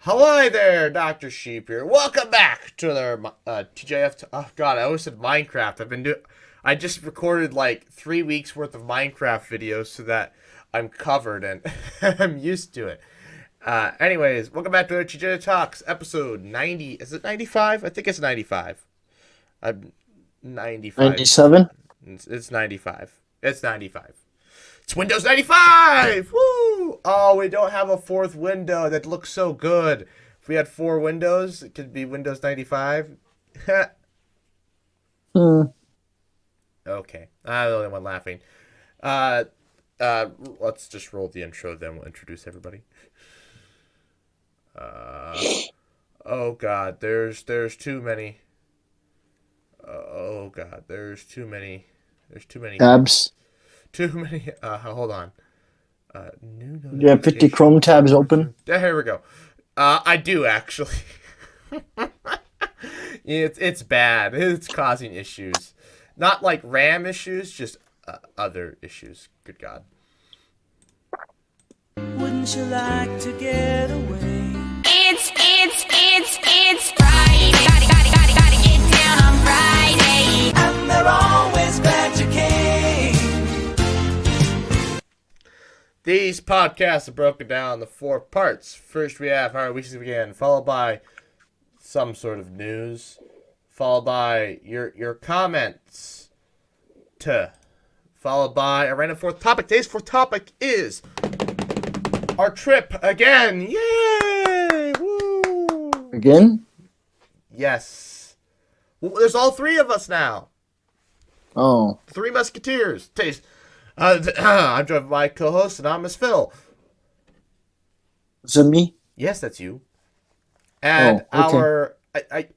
Hello there, Dr. Sheep here. Welcome back to their TGIF. Oh God, I always said Minecraft. I just recorded like 3 weeks worth of Minecraft videos so that I'm covered and I'm used to it. Anyways, welcome back to the TGIF Talks, episode 90. Is it 95? I think it's 95. I'm 95. 97? It's 95. It's 95. It's Windows 95! Woo! Oh, we don't have a fourth window that looks so good. If we had four windows, it could be Windows 95. Hmm. Okay, I'm the only one laughing. Uh, let's just roll the intro, then we'll introduce everybody. Uh, oh God, there's too many. Oh God, there's too many. There's too many. Tabs. Too many. Hold on. New You have 50 notification. Chrome tabs open? Here we go. I do actually. It's bad. It's causing issues. Not like RAM issues, just other issues. Good God. Wouldn't you like to get away? It's Friday. Gotta get down on Friday. And they're always glad you came. These podcasts are broken down into four parts. First, we have how our weeks begin, followed by some sort of news, followed by your comments, followed by a random fourth topic. Today's fourth topic is our trip again. Yay! Woo! Again? Yes. Well, there's all three of us now. Oh. Three Musketeers. I'm joined by my co-host, Anonymous Phil. Is it me? Yes, that's you. And Oh, okay.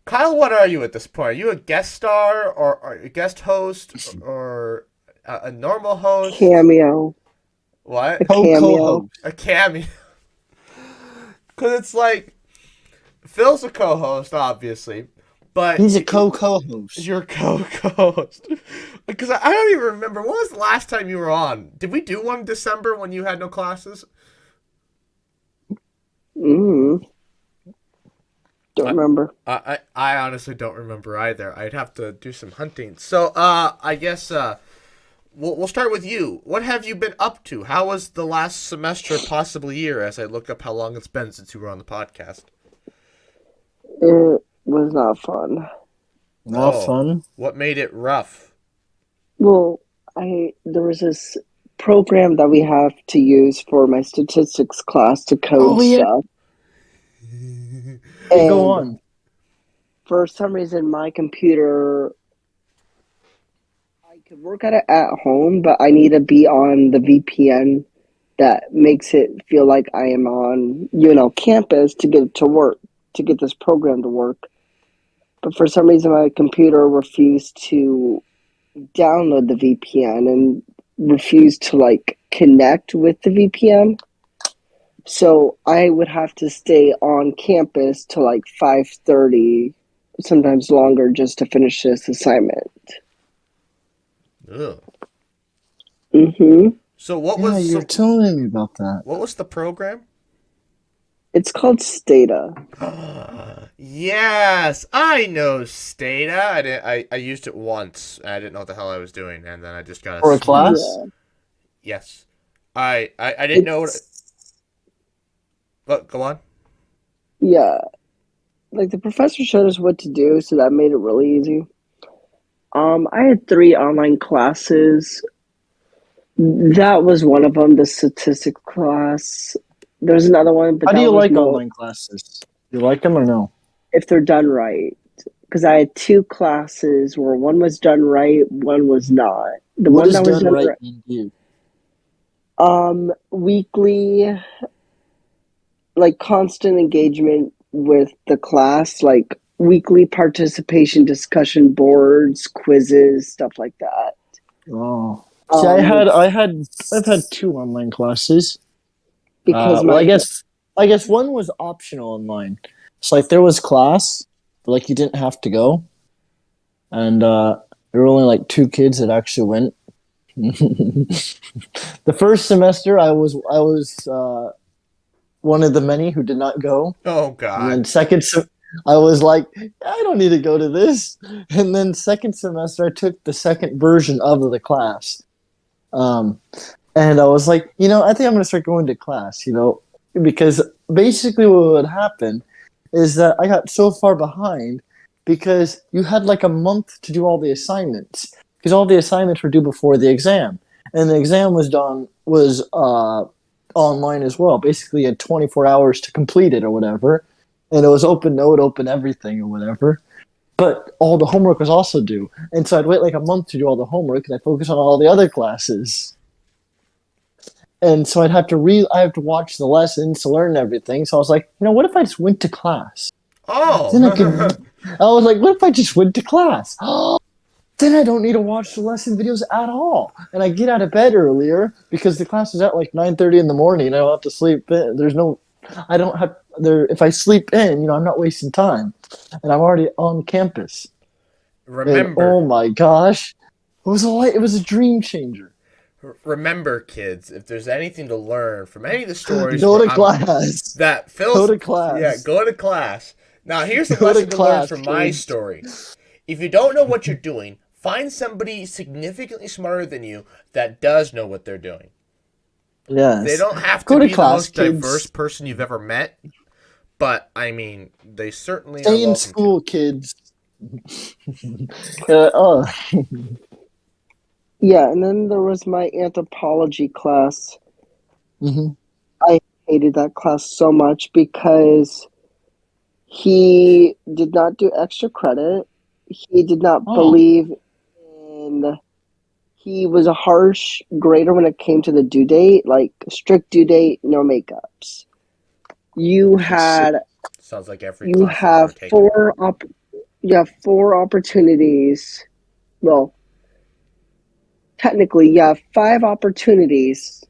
Kyle, what are you at this point? Are you a guest star or a guest host or a normal host? Cameo. What? A cameo. A cameo. Because it's like, Phil's a co-host, obviously, but He's a co-host. you're co-host. Because I don't even remember. When was the last time you were on? Did we do one in December when you had no classes? Mm. Don't remember. I honestly don't remember either. I'd have to do some hunting. So, I guess we'll start with you. What have you been up to? How was the last semester, possibly year, as I look up how long it's been since you were on the podcast? It was not fun. Not Oh. fun. What made it rough? Well, there was this program that we have to use for my statistics class to code Oh, yeah. stuff. Go And on. for some reason, my computer, I could work at it at home, but I need to be on the VPN that makes it feel like I am on, campus to get it to work, to get this program to work. But for some reason, my computer refused to download the VPN and refused to connect with the VPN. So I would have to stay on campus till 5:30, sometimes longer, just to finish this assignment. Ugh. So what Yeah, was you're telling me about that. what was the program? It's called Stata. Yes, I know Stata. I used it once. I didn't know what the hell I was doing, and then I just got For a class? Yeah. Yes, I didn't know what. But go on. Yeah. The professor showed us what to do, so that made it really easy. I had 3 online classes. That was one of them, the statistics class. There's another one, but How do that you was like online classes? You like them or no? if they're done right. Because I had 2 classes where one was done right, one was not. The What one is that was done done right right, in you? weekly, constant engagement with the class, weekly participation discussion boards, quizzes, stuff like that. Oh. See, I've had 2 online classes. Because Well, I guess one was optional online. It's like there was class, but you didn't have to go, and there were only 2 kids that actually went. The first semester, I was one of the many who did not go. Oh And God. then I was like, I don't need to go to this. And then second semester, I took the second version of the class. And I was like, I think I'm going to start going to class, because basically what would happen is that I got so far behind because you had like a month to do all the assignments because all the assignments were due before the exam. And the exam was online as well. Basically, you had 24 hours to complete it or whatever. And it was open note, open everything or whatever. But all the homework was also due. And so I'd wait like a month to do all the homework and I'd focus on all the other classes. And so I have to watch the lessons to learn everything. So I was like, what if I just went to class? Then I Oh. was like, what if I just went to class? Then I don't need to watch the lesson videos at all. And I get out of bed earlier because the class is at like 9:30 in the morning. I don't have to sleep in. I don't have there. If I sleep in, I'm not wasting time. And I'm already on campus. And Remember, oh my gosh, it was a dream changer. remember, kids, if there's anything to learn from any of the stories Go to class. that Phil's, Go to class. yeah, go to class. Now, here's a Go to lesson to learn class, from my kids. story. If you don't know what you're doing, find somebody significantly smarter than you that does know what they're doing. Yes. They don't have to Go to be class, the most kids. diverse person you've ever met, but I mean, they certainly are Stay in welcome school, kids. Oh. Yeah, and then there was my anthropology class. Hmm. I hated that class so much because he did not do extra credit. He did not Oh. believe in. He was a harsh grader when it came to the due date, like strict due date, no makeups. You had Sounds like every you class I've ever have taken. you have 4 opportunities. Well, technically, you have 5 opportunities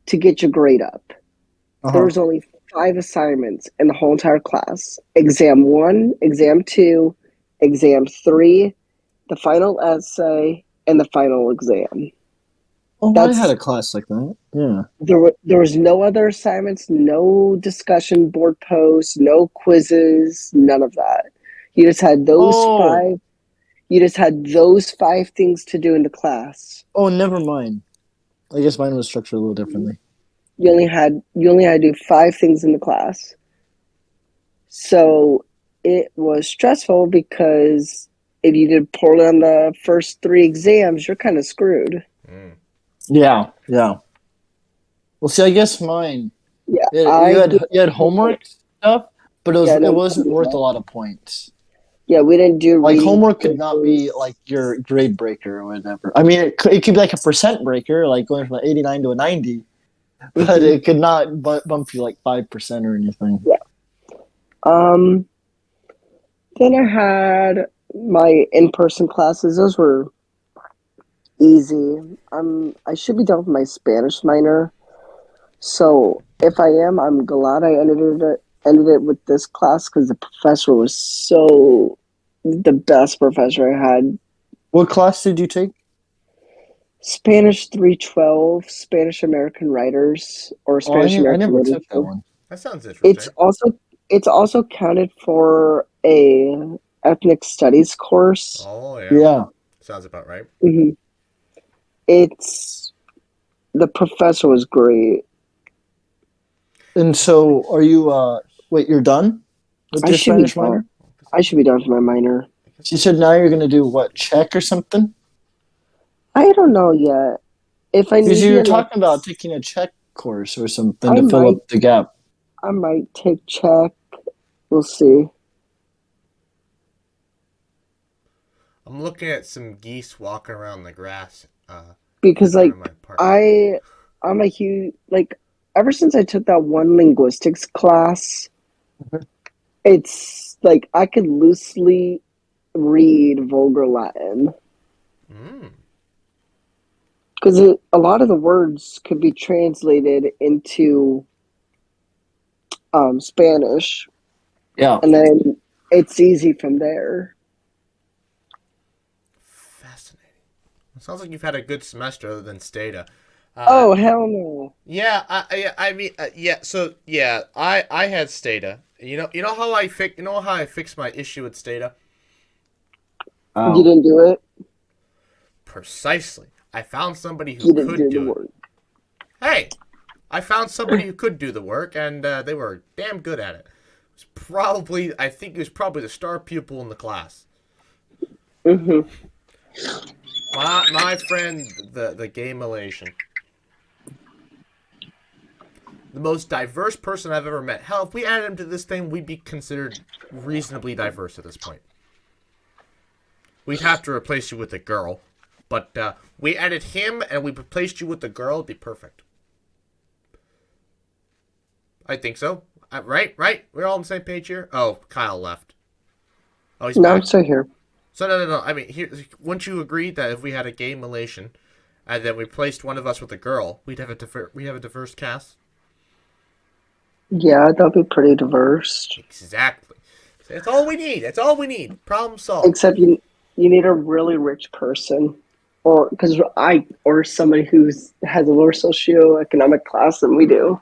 to get your grade up. Uh-huh. There was only 5 assignments in the whole entire class. Exam 1, Exam 2, Exam 3, the final essay, and the final exam. Oh, That's- I had a class like that. Yeah. There was no other assignments, no discussion board posts, no quizzes, none of that. You just had those Oh. 5. You just had those 5 things to do in the class. Oh, never mind. I guess mine was structured a little differently. You only had to do 5 things in the class. So it was stressful because if you did poorly on the first 3 exams, you're kind of screwed. Yeah. Well, see, I guess mine. Yeah, You had homework stuff, but it wasn't worth a lot of points. Yeah, we didn't do Like reading homework could not be quizzes. like your grade breaker or whatever. I mean, it could be like a percent breaker, like going from an 89 to a 90, but it could not bump you like 5% or anything. Yeah. Then I had my in-person classes. Those were easy. I should be done with my Spanish minor. So if I am, I'm glad I ended it with this class because the professor was the best professor I had. What class did you take? Spanish 312, Spanish American writers, or Spanish I American never literature. took that one. That sounds interesting. It's also counted for a ethnic studies course. Oh yeah. Yeah. Sounds about right. Mm-hmm. The professor was great. And so, are you? Wait, you're done with your Spanish minor? I should be done with my minor. She said now you're going to do what? Czech or something? I don't know yet. If I need Because you were to, talking about taking a Czech course or something I to fill might. up the gap. I might take Czech. We'll see. I'm looking at some geese walking around the grass. Because in front of my apartment. I'm a huge ever since I took that one linguistics class, it's like I could loosely read vulgar Latin. Because a lot of the words could be translated into Spanish. Yeah. And then it's easy from there. Fascinating. It sounds like you've had a good semester other than Stata. Oh hell no! Yeah, I mean, yeah. So yeah, I had Stata. You know how I fixed my issue with Stata. You Wow. didn't do it. Precisely. I found somebody who You didn't could do the do it. work. Hey, I found somebody who could do the work, and they were damn good at it. I think he was probably the star pupil in the class. Hmm. My friend, the gay Malaysian, the most diverse person I've ever met. Hell, if we added him to this thing, we'd be considered reasonably diverse at this point. We'd have to replace you with a girl, but we added him and we replaced you with a girl. It'd be perfect. I think so. Right. We're all on the same page here. Oh, Kyle left. Oh, he's No, I'm back. still here. So no. I mean, here, wouldn't you agree that if we had a gay Malaysian, and then we placed one of us with a girl, we have a diverse cast? Yeah, that'll be pretty diverse. Exactly. That's all we need. That's all we need. Problem solved. Except you need a really rich person, or or somebody who's has a lower socioeconomic class than we do,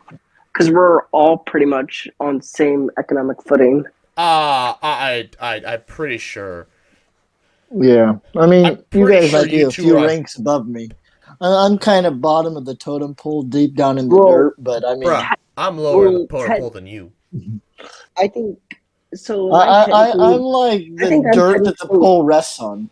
because we're all pretty much on same economic footing. I'm pretty sure. Yeah. I I'm mean, you pretty guys sure might be you a two few are, ranks above me. I'm kind of bottom of the totem pole, deep down in the Well, dirt. But I mean, bruh. I'm lower in the well, totem pole than you. I think so. I'm like I the think I'm dirt that the technically, pole rests on.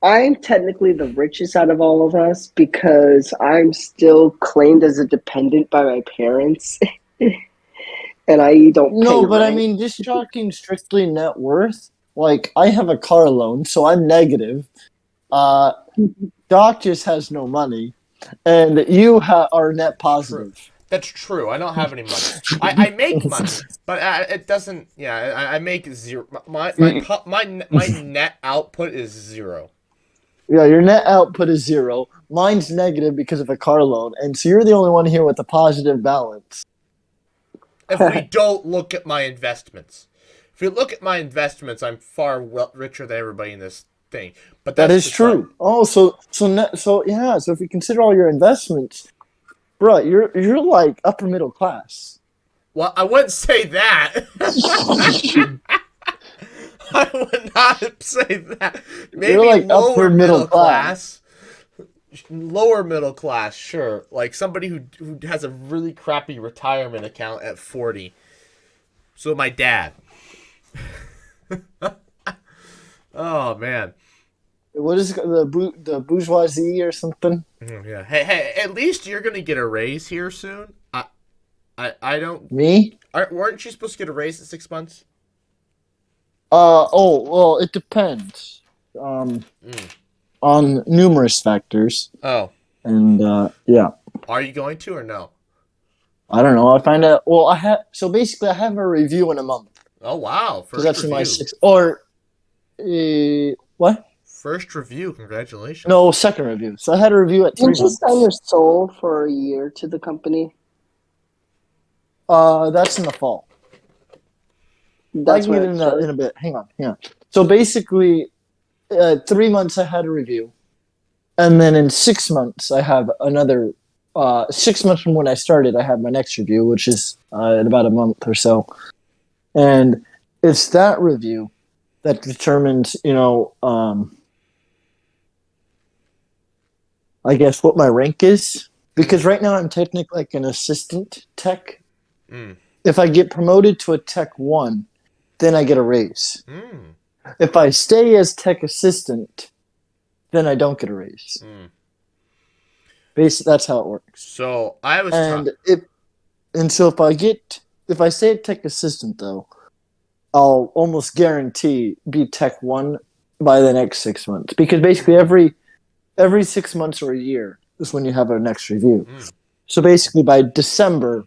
I'm technically the richest out of all of us because I'm still claimed as a dependent by my parents, and I don't pay No, but I rent. mean, just talking strictly net worth. Like, I have a car loan, so I'm negative. Uh, Doc just has no money, and you are net True. positive. That's true. I don't have any money. I make money, but it doesn't. Yeah, I make zero. My net output is zero. Yeah, your net output is zero. Mine's negative because of a car loan, and so you're the only one here with a positive balance. If we don't look at my investments, if you look at my investments, I'm far richer than everybody in this thing. But That that's is true. Oh, so yeah. So if you consider all your investments, bro, you're like upper middle class. Well, I wouldn't say that. I would not say that. You're Maybe like upper lower middle middle class. class. Lower middle class, sure. Like somebody who has a really crappy retirement account at 40. So my dad. Oh man. What is it, the bourgeoisie or something? Yeah. Hey, at least you're gonna get a raise here soon. I don't. Me? Weren't you supposed to get a raise in 6 months? Oh, well, it depends. On numerous factors, Oh, and yeah, are you going to or no? I don't know. I find out. Well, I have a review in a month Oh wow, because first that's in my review. sixth or what? First review, congratulations. No, second review. So I had a review at 3 Didn't you sell your months. soul for a year to the company? That's in the fall. I That's can get when in it that started. in a bit. Hang on. So basically, 3 months I had a review, and then in 6 months I have another. 6 months from when I started, I have my next review, which is in about a month or so, and it's that review that determines, I guess what my rank is. Because right now I'm technically like an assistant tech. Mm. If I get promoted to a tech one, then I get a raise. Mm. If I stay as tech assistant, then I don't get a raise. Mm. Basically, that's how it works. So I was And so if I stay at tech assistant though, I'll almost guarantee be tech one by the next 6 months. Because basically every 6 months or a year is when you have a next review. Mm. So basically by December,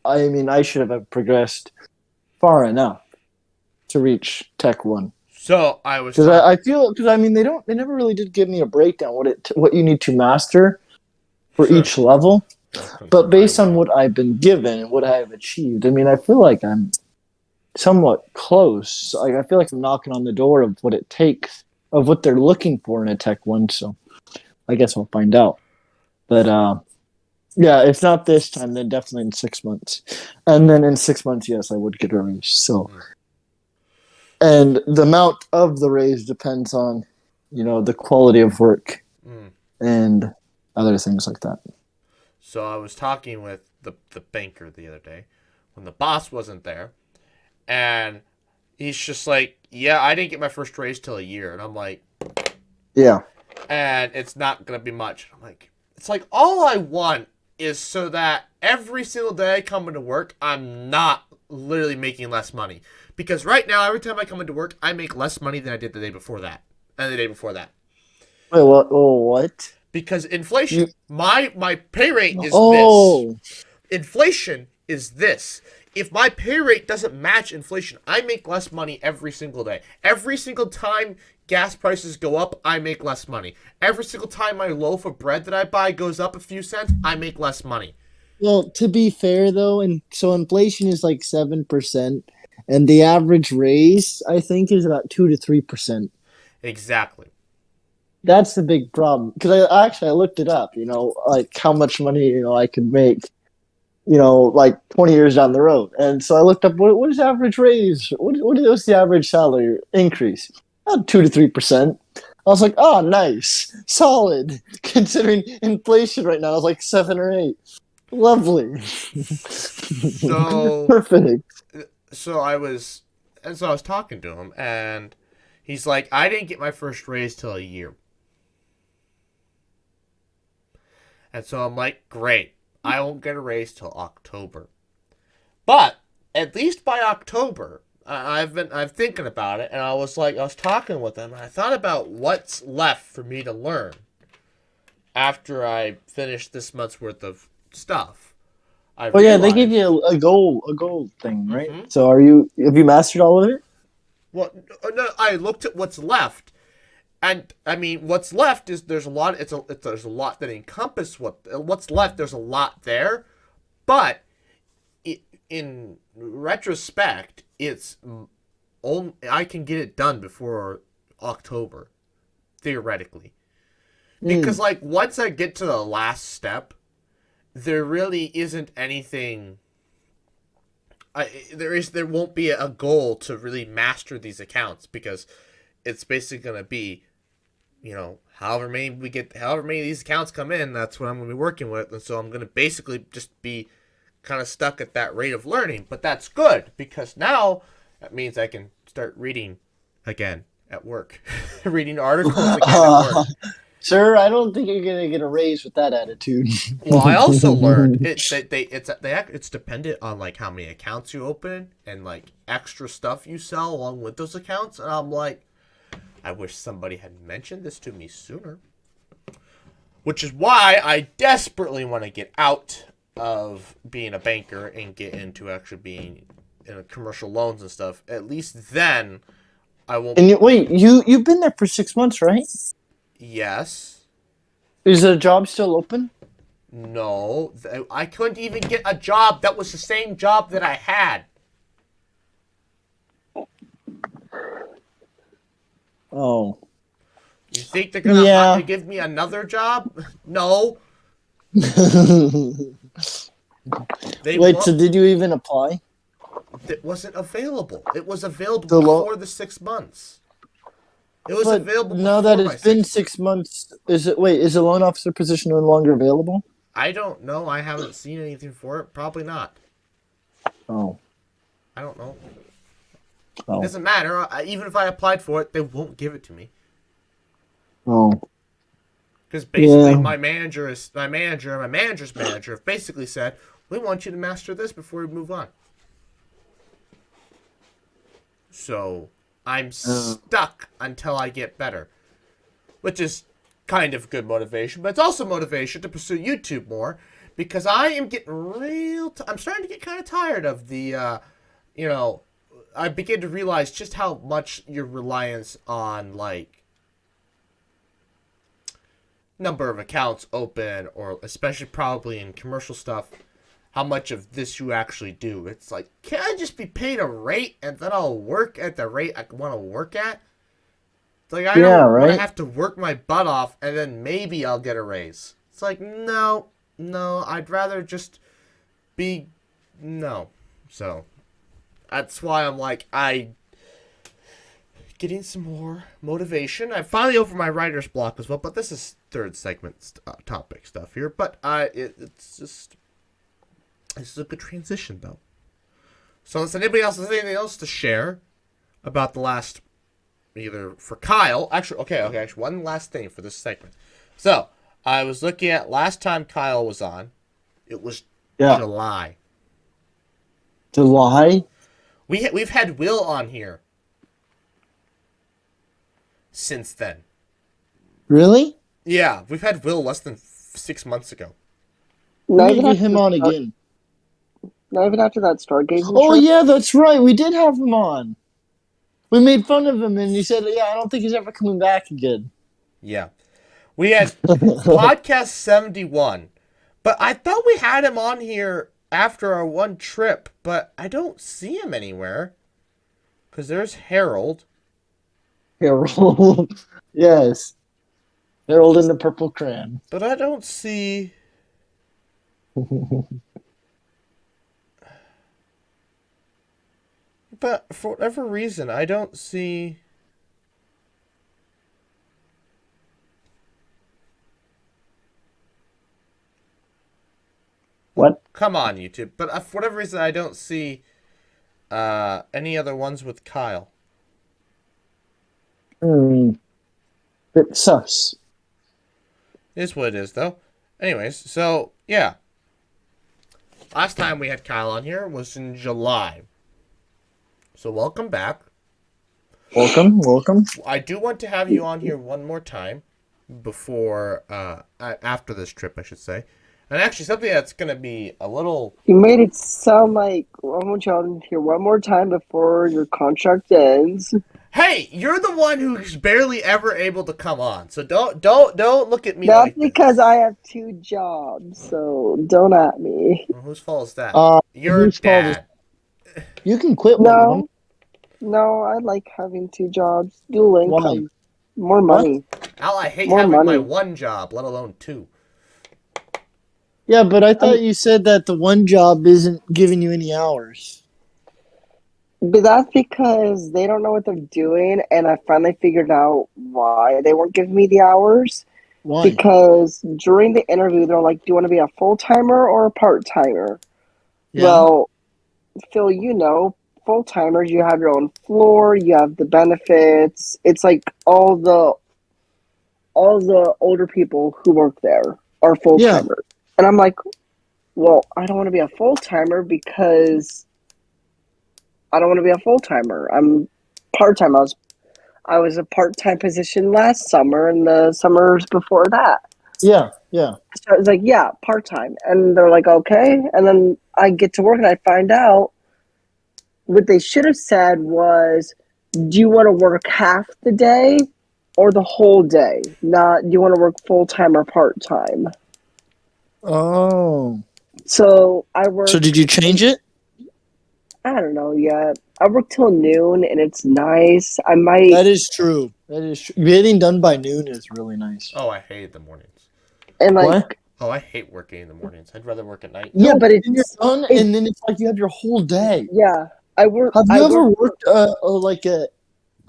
I mean I should have progressed far enough to reach tech one. So I was Because I feel because I mean they never really did give me a breakdown what you need to master for Sure. each level. But based on what I've been given and what I have achieved, I mean I feel like I'm somewhat close. Like I feel like I'm knocking on the door of what it takes, of what they're looking for in a tech one. So I guess we'll find out. But yeah, if not this time, then definitely in 6 months. And then in 6 months, yes, I would get a raise. So, and the amount of the raise depends on, the quality of work Mm. and other things like that. So I was talking with the banker the other day when the boss wasn't there, and he's just like, "Yeah, I didn't get my first raise till a year," and I'm like, Yeah. "And it's not gonna be much." I'm like, "It's like all I want is so that every single day I come into work, I'm not literally making less money, because right now every time I come into work, I make less money than I did the day before that, and the day before that." Wait, what? Oh, what? Because inflation, You- my pay rate is this. Oh, Inflation is this. If my pay rate doesn't match inflation, I make less money every single day. Every single time gas prices go up, I make less money. Every single time my loaf of bread that I buy goes up a few cents, I make less money. well, to be fair though, and so inflation is like 7%, and the average raise I think is about 2 to 3%. Exactly. That's the big problem because I looked it up. Like how much money I could make. Like 20 years down the road, and so I looked up what is average raise? What's the average salary increase? 2 to 3%. I was like, oh, nice, solid. Considering inflation right now is like 7 or 8. Lovely. So Perfect. so I was talking to him, and he's like, I didn't get my first raise till a year. And so I'm like, great. I won't get a raise till October. But at least by October, I've thinking about it, and I was talking with him, and I thought about what's left for me to learn after I finish this month's worth of stuff. Oh yeah, they give you a goal thing, right? Mhm. So have you mastered all of it? Well, no, I looked at what's left, and I mean, what's left is there's a lot. There's a lot that encompass what's left. There's a lot there, but in retrospect, it's only I can get it done before October, theoretically, because like once I get to the last step, there really isn't anything. There won't be a goal to really master these accounts, because it's basically gonna be, however many of these accounts come in, that's what I'm gonna be working with, and so I'm gonna basically just be kind of stuck at that rate of learning. But that's good, because now that means I can start reading again at work, reading articles again at work. Sir, I don't think you're gonna get a raise with that attitude. Well, I also learned it's dependent on like how many accounts you open and like extra stuff you sell along with those accounts, and I'm like, I wish somebody had mentioned this to me sooner. Which is why I desperately want to get out of being a banker and get into actually being in commercial loans and stuff. At least then I won't. And wait, you've been there for 6 months, right? Yes. Is the job still open? No. I couldn't even get a job that was the same job that I had. Oh. You think they're gonna Yeah. give me another job? No. They Wait, so did you even apply? It wasn't available. It was available The before the 6 months. It was But available now that before it's my been 6 6 months, is the loan officer position no longer available? I don't know. I haven't seen anything for it. Probably not. Oh. I don't know. Oh. It doesn't matter. Even if I applied for it, they won't give it to me. Oh. Because basically, Yeah. my manager's manager have basically said, we want you to master this before we move on. So I'm stuck until I get better, which is kind of good motivation, but it's also motivation to pursue YouTube more, because I am getting I'm starting to get kind of tired of the, I begin to realize just how much your reliance on like number of accounts open, or especially probably in commercial stuff, how much of this you actually do. It's like, can I just be paid a rate and then I'll work at the rate I want to work at? It's like, I don't want to have to work my butt off and then maybe I'll get a raise. It's like, no, I'd rather just be, no. So, that's why I'm like, getting some more motivation. I'm finally over my writer's block as well, but this is third segment topic stuff here. But it's just, this is a good transition, though. So, does anybody else have anything else to share about the last, either for Kyle? Actually, okay, one last thing for this segment. So, I was looking at last time Kyle was on. It was July. July? We've had Will on here since then. Really? Yeah, we've had Will less than 6 months ago. We need to get him on again. Not even after that Stargazing Oh, trip. yeah, that's right. We did have him on. We made fun of him, and he said, yeah, I don't think he's ever coming back again. Yeah. We had podcast 71, but I thought we had him on here after our one trip, but I don't see him anywhere. Because there's Harold. Harold. Yes. Harold in the purple crayon. But I don't see... But for whatever reason, I don't see... What? Come on, YouTube. But for whatever reason, I don't see any other ones with Kyle. Bit sus. It is what it is, though. Anyways, so, yeah. Last time we had Kyle on here was in July. So welcome back. Welcome. I do want to have you on here one more time before, after this trip, I should say. And actually, something that's going to be a little... You made it sound like I want you on here one more time before your contract ends. Hey, you're the one who's barely ever able to come on, so don't look at me That's like this. because I have 2 jobs, so don't at me. Well, whose fault is that? Your dad. You can quit one of them. No, I like having 2 jobs. Dual income. Why? More money. Al, I hate More having my money. one job, let alone 2. Yeah, but I thought you said that the one job isn't giving you any hours. But that's because they don't know what they're doing, and I finally figured out why they weren't giving me the hours. Why? Because during the interview, they're like, do you want to be a full-timer or a part-timer? Yeah. Well, Phil, you know, full-timers, you have your own floor, you have the benefits. It's like all the older people who work there are full-timers. And I'm like, well, I don't want to be a full-timer because I don't want to be a full-timer. I'm part-time. I was a part-time position last summer and the summers before that. Yeah. So I was like, yeah, part-time. And they're like, okay. And then I get to work and I find out what they should have said was, do you want to work half the day or the whole day? Not, do you want to work full-time or part-time? Oh. So I work. So did you change it? I don't know yet. I work till noon and it's nice. I might. That is true. Getting done by noon is really nice. Oh, I hate the mornings. And like, What? Oh, I hate working in the mornings. I'd rather work at night. yeah, No, but it's you're done, and then it's like you have your whole day. yeah. I work. Have I you ever work, worked like a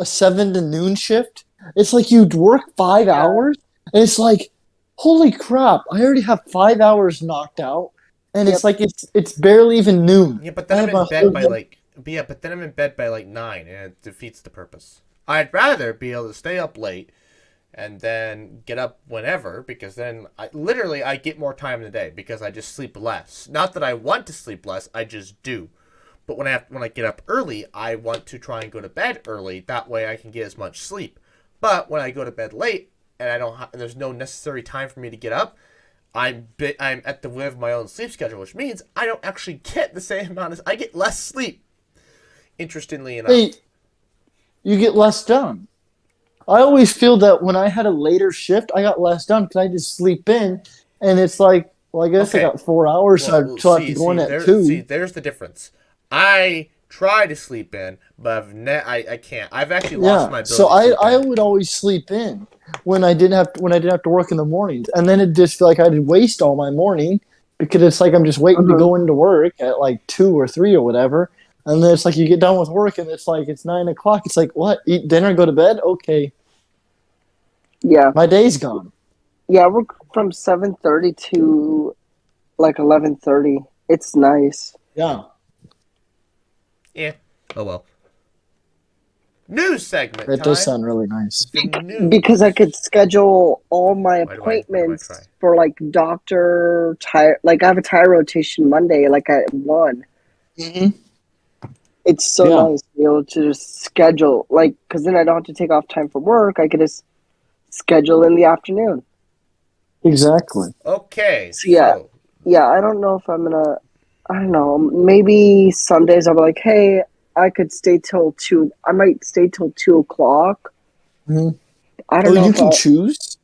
7 to noon shift? It's like you'd work 5 hours, and it's like, holy crap! I already have 5 hours knocked out, and it's like it's barely even noon. Yeah, but then I'm in bed by like but then I'm in bed by like 9, and it defeats the purpose. I'd rather be able to stay up late and then get up whenever, because then I get more time in the day because I just sleep less. Not that I want to sleep less, I just do. But when I get up early, I want to try and go to bed early. That way I can get as much sleep. But when I go to bed late and there's no necessary time for me to get up, I'm at the whim of my own sleep schedule, which means I don't actually get the same amount I get less sleep. Interestingly enough. Hey, you get less done. I always feel that when I had a later shift, I got less done because I just sleep in, and it's like, well, I guess I got 4 hours, so I have to go in at 2. See, there's the difference. I try to sleep in, but I can't. I've actually lost my ability So to sleep I in. would always sleep in when I didn't have to work in the mornings, and then it just feel like I'd waste all my morning because it's like I'm just waiting to Mhm. go into work at like 2 or 3 or whatever, and then it's like you get done with work and it's like it's 9 o'clock. It's like what? Eat dinner, go to bed. Okay, Yeah. my day's gone. Yeah, I work from 7:30 to like 11:30. It's nice. Yeah. Yeah. Oh well. News segment That does time. sound really nice. The news. Because I could schedule all my Why do I appointments try? for like doctor tire. Like I have a tire rotation Monday, like at 1. Mm-hmm. It's so Yeah. nice to be able to just schedule, like, because then I don't have to take off time from work. I could just schedule in the afternoon. Exactly. Okay, So yeah, I don't know if I'm gonna. I don't know. Maybe some days I'll be like, hey, I could stay till 2. I might stay till 2 o'clock. Mhm. I Oh, don't know you if can I. choose.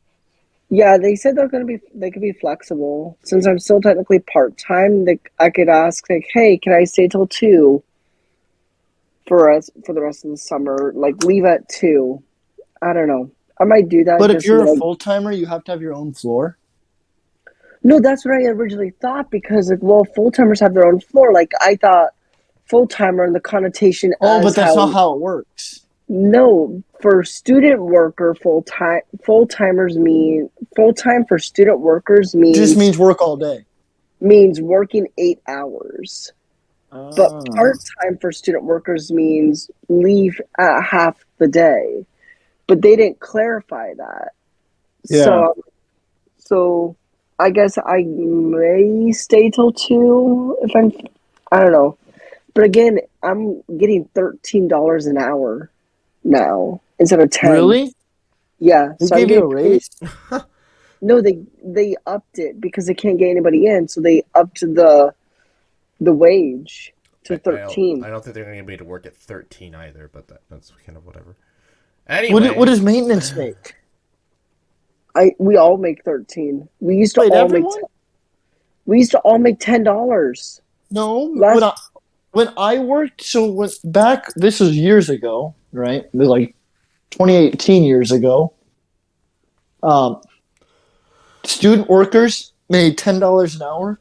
Yeah, they said they could be flexible. Since I'm still technically part time, I could ask like, hey, can I stay till 2 for the rest of the summer? Like leave at 2. I don't know. I might do that But if just so you're a that full timer, you have to have your own floor. no, that's what I originally thought because like well, full timers have their own floor. Like I thought full timer and the connotation Oh, but as that's not how how it works. no for student worker full timers mean full time for student workers It just means work all day. means working 8 hours. But Ah. part time for student workers means leave at half the day. But they didn't clarify that. Yeah. So I guess I may stay till 2 if I don't know. But again, I'm getting $13 an hour now instead of 10. Really? Yeah, They so I'm gave you a getting paid. raise? No, they upped it because they can't get anybody in, so they upped the wage to I 13. don't think they're going to be able to work at 13 either, but that's kind of whatever. What does Anyways, maintenance make? We all make 13. Wait, everyone? We used to all make $10. No. Last When I worked, so when back this was years ago, right? It was like 2018 years ago. Um, student workers made $10 an hour,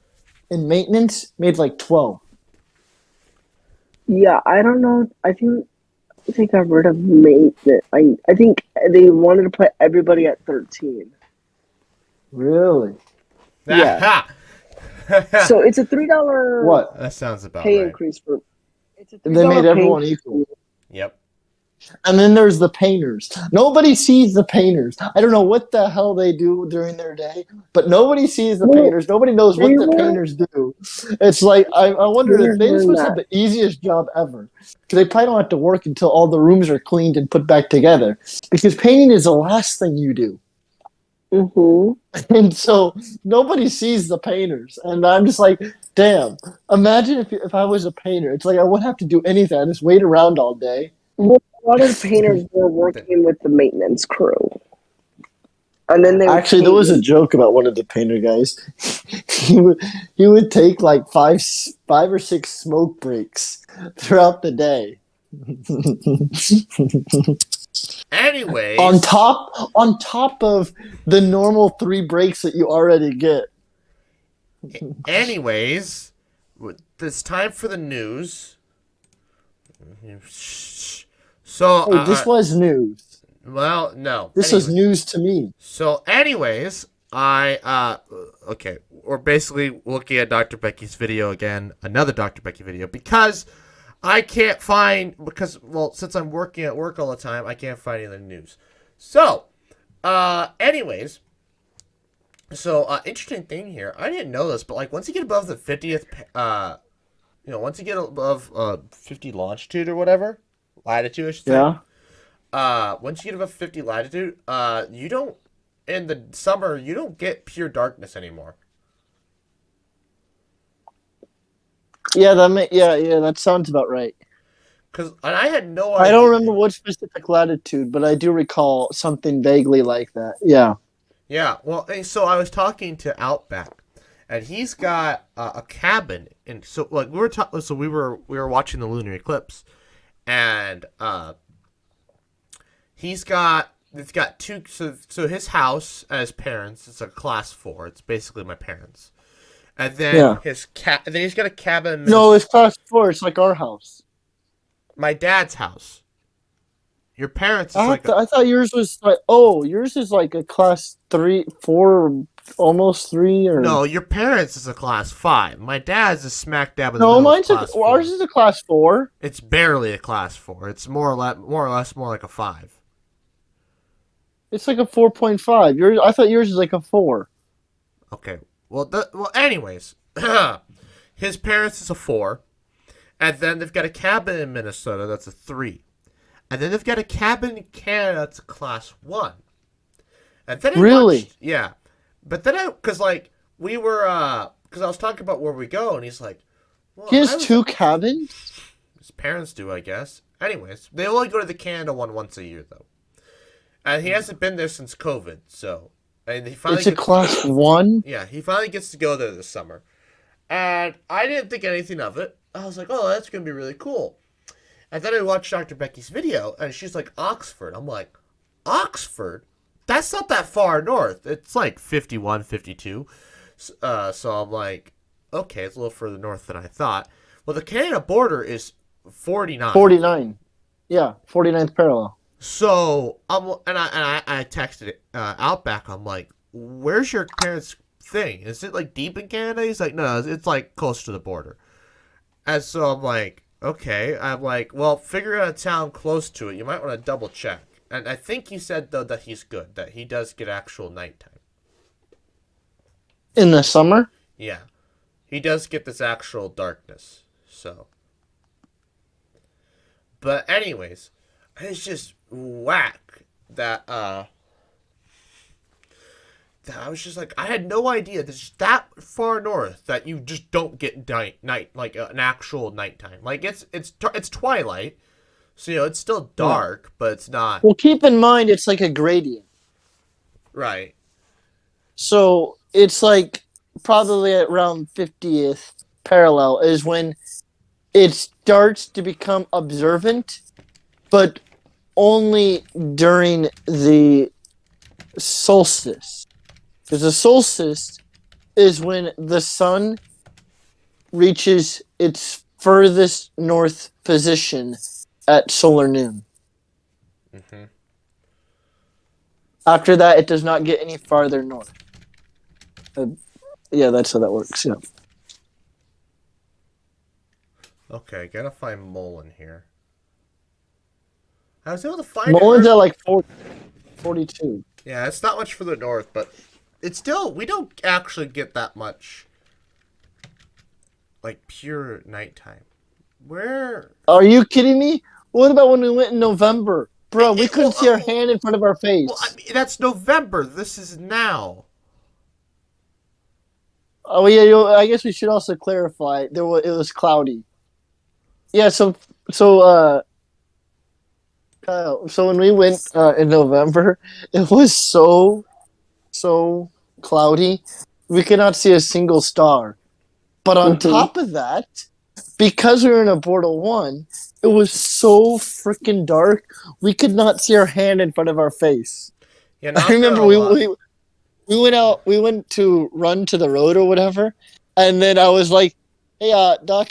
and maintenance made like 12. Yeah, I don't know. They got rid of maintenance. I think they wanted to put everybody at 13. Really? Yeah. So it's a $3 What? that sounds about pay right. increase for it's a They $3 made pay everyone increase. equal. Yep. And then there's the painters. Nobody sees the painters. I don't know what the hell they do during their day, but nobody sees the Well, painters. Nobody knows what they the were painters do. It's like I wonder if painters they were just in must have that. the easiest job ever because they probably don't have to work until all the rooms are cleaned and put back together. Because painting is the last thing you do, Mm-hmm. and so nobody sees the painters. And I'm just like, damn. Imagine if I was a painter. It's like I wouldn't have to do anything. I just wait around all day. Well, a lot of the painters were working with the maintenance crew, and then they would Actually, there paint. was a joke about one of the painter guys. He would take like five or six smoke breaks throughout the day. Anyways, on top of the normal 3 breaks that you already get. anyways, it's time for the news. So, Hey, this was news. well, no. This was news to me. So, anyways, okay, we're basically looking at Dr. Becky's video again, another Dr. Becky video, because I can't find, well, since I'm working at work all the time, I can't find any of the news. So, anyways, interesting thing here, I didn't know this, but, like, once you get above the 50th, once you get above, 50 longitude or whatever, latitude, I should say. Yeah. Once you get above 50 latitude, you don't, in the summer, you don't get pure darkness anymore. Yeah, that sounds about right. And I had no idea. I don't remember what specific latitude, but I do recall something vaguely like that. Yeah. Yeah, well, so I was talking to Outback, and he's got a cabin. And so like we were watching the lunar eclipse, and it's got two. So his house as parents, it's a class 4. It's basically my parents. And then and then he's got a cabin. No, it's class 4. It's like our house. My dad's house. Your parents is I like thought yours was like yours is like a class 3, 4, almost 3 or no, your parents is a class 5. My dad's is smack dab in the no, middle of mine's class 4. ours is a class 4. It's barely a class 4. It's more or less more like a 5. It's like a 4.5. I thought yours is like a 4. Okay. Well, anyways, his parents is a 4, and then they've got a cabin in Minnesota that's a 3, and then they've got a cabin in Canada that's a class 1. And then yeah, but then because we were because I was talking about where we go, and he's like, well, he has 2 cabins. His parents do, I guess. Anyways, they only go to the Canada one once a year though, and he hasn't been there since COVID, so. And he finally it's a class 1? Yeah, he finally gets to go there this summer. And I didn't think anything of it. I was like, oh, that's going to be really cool. And then I watched Dr. Becky's video, and she's like, Oxford. I'm like, Oxford? That's not that far north. It's like 51, 52. So I'm like, okay, it's a little further north than I thought. Well, the Canada border is 49. 49. Yeah, 49th parallel. So I texted it Outback. I'm like, "Where's your parents' thing? Is it like deep in Canada?" He's like, "No, it's like close to the border." And so I'm like, "Okay." I'm like, "Well, figure out a town close to it. You might want to double check." And I think he said though that he's good, that he does get actual nighttime. In the summer? Yeah, he does get this actual darkness. So, but anyways, it's just whack that I was just like, I had no idea this is that far north that you just don't get night like an actual nighttime. Like it's twilight, so it's still dark, but it's not. Well, keep in mind it's like a gradient. Right. So it's like probably at around 50th parallel is when it starts to become observant, but only during the solstice. Because the solstice is when the sun reaches its furthest north position at solar noon. Mm-hmm. After that, it does not get any farther north. Yeah, that's how that works, yeah. Okay, gotta find Mullen here. I was able to find Mullen's it. at like 42. Yeah, it's not much further north, but it's still, we don't actually get that much, like, pure nighttime. Where? Are you kidding me? What about when we went in November? Bro, we couldn't see our hand in front of our face. Well, I mean, that's November. This is now. Oh, yeah, I guess we should also clarify. It was cloudy. Yeah, so Kyle, so when we went in November, it was so cloudy, we could not see a single star. But on top of that, because we were in a Portal 1, it was so freaking dark, we could not see our hand in front of our face. Yeah, I remember we went out, we went to run to the road or whatever, and then I was like, hey, Doc,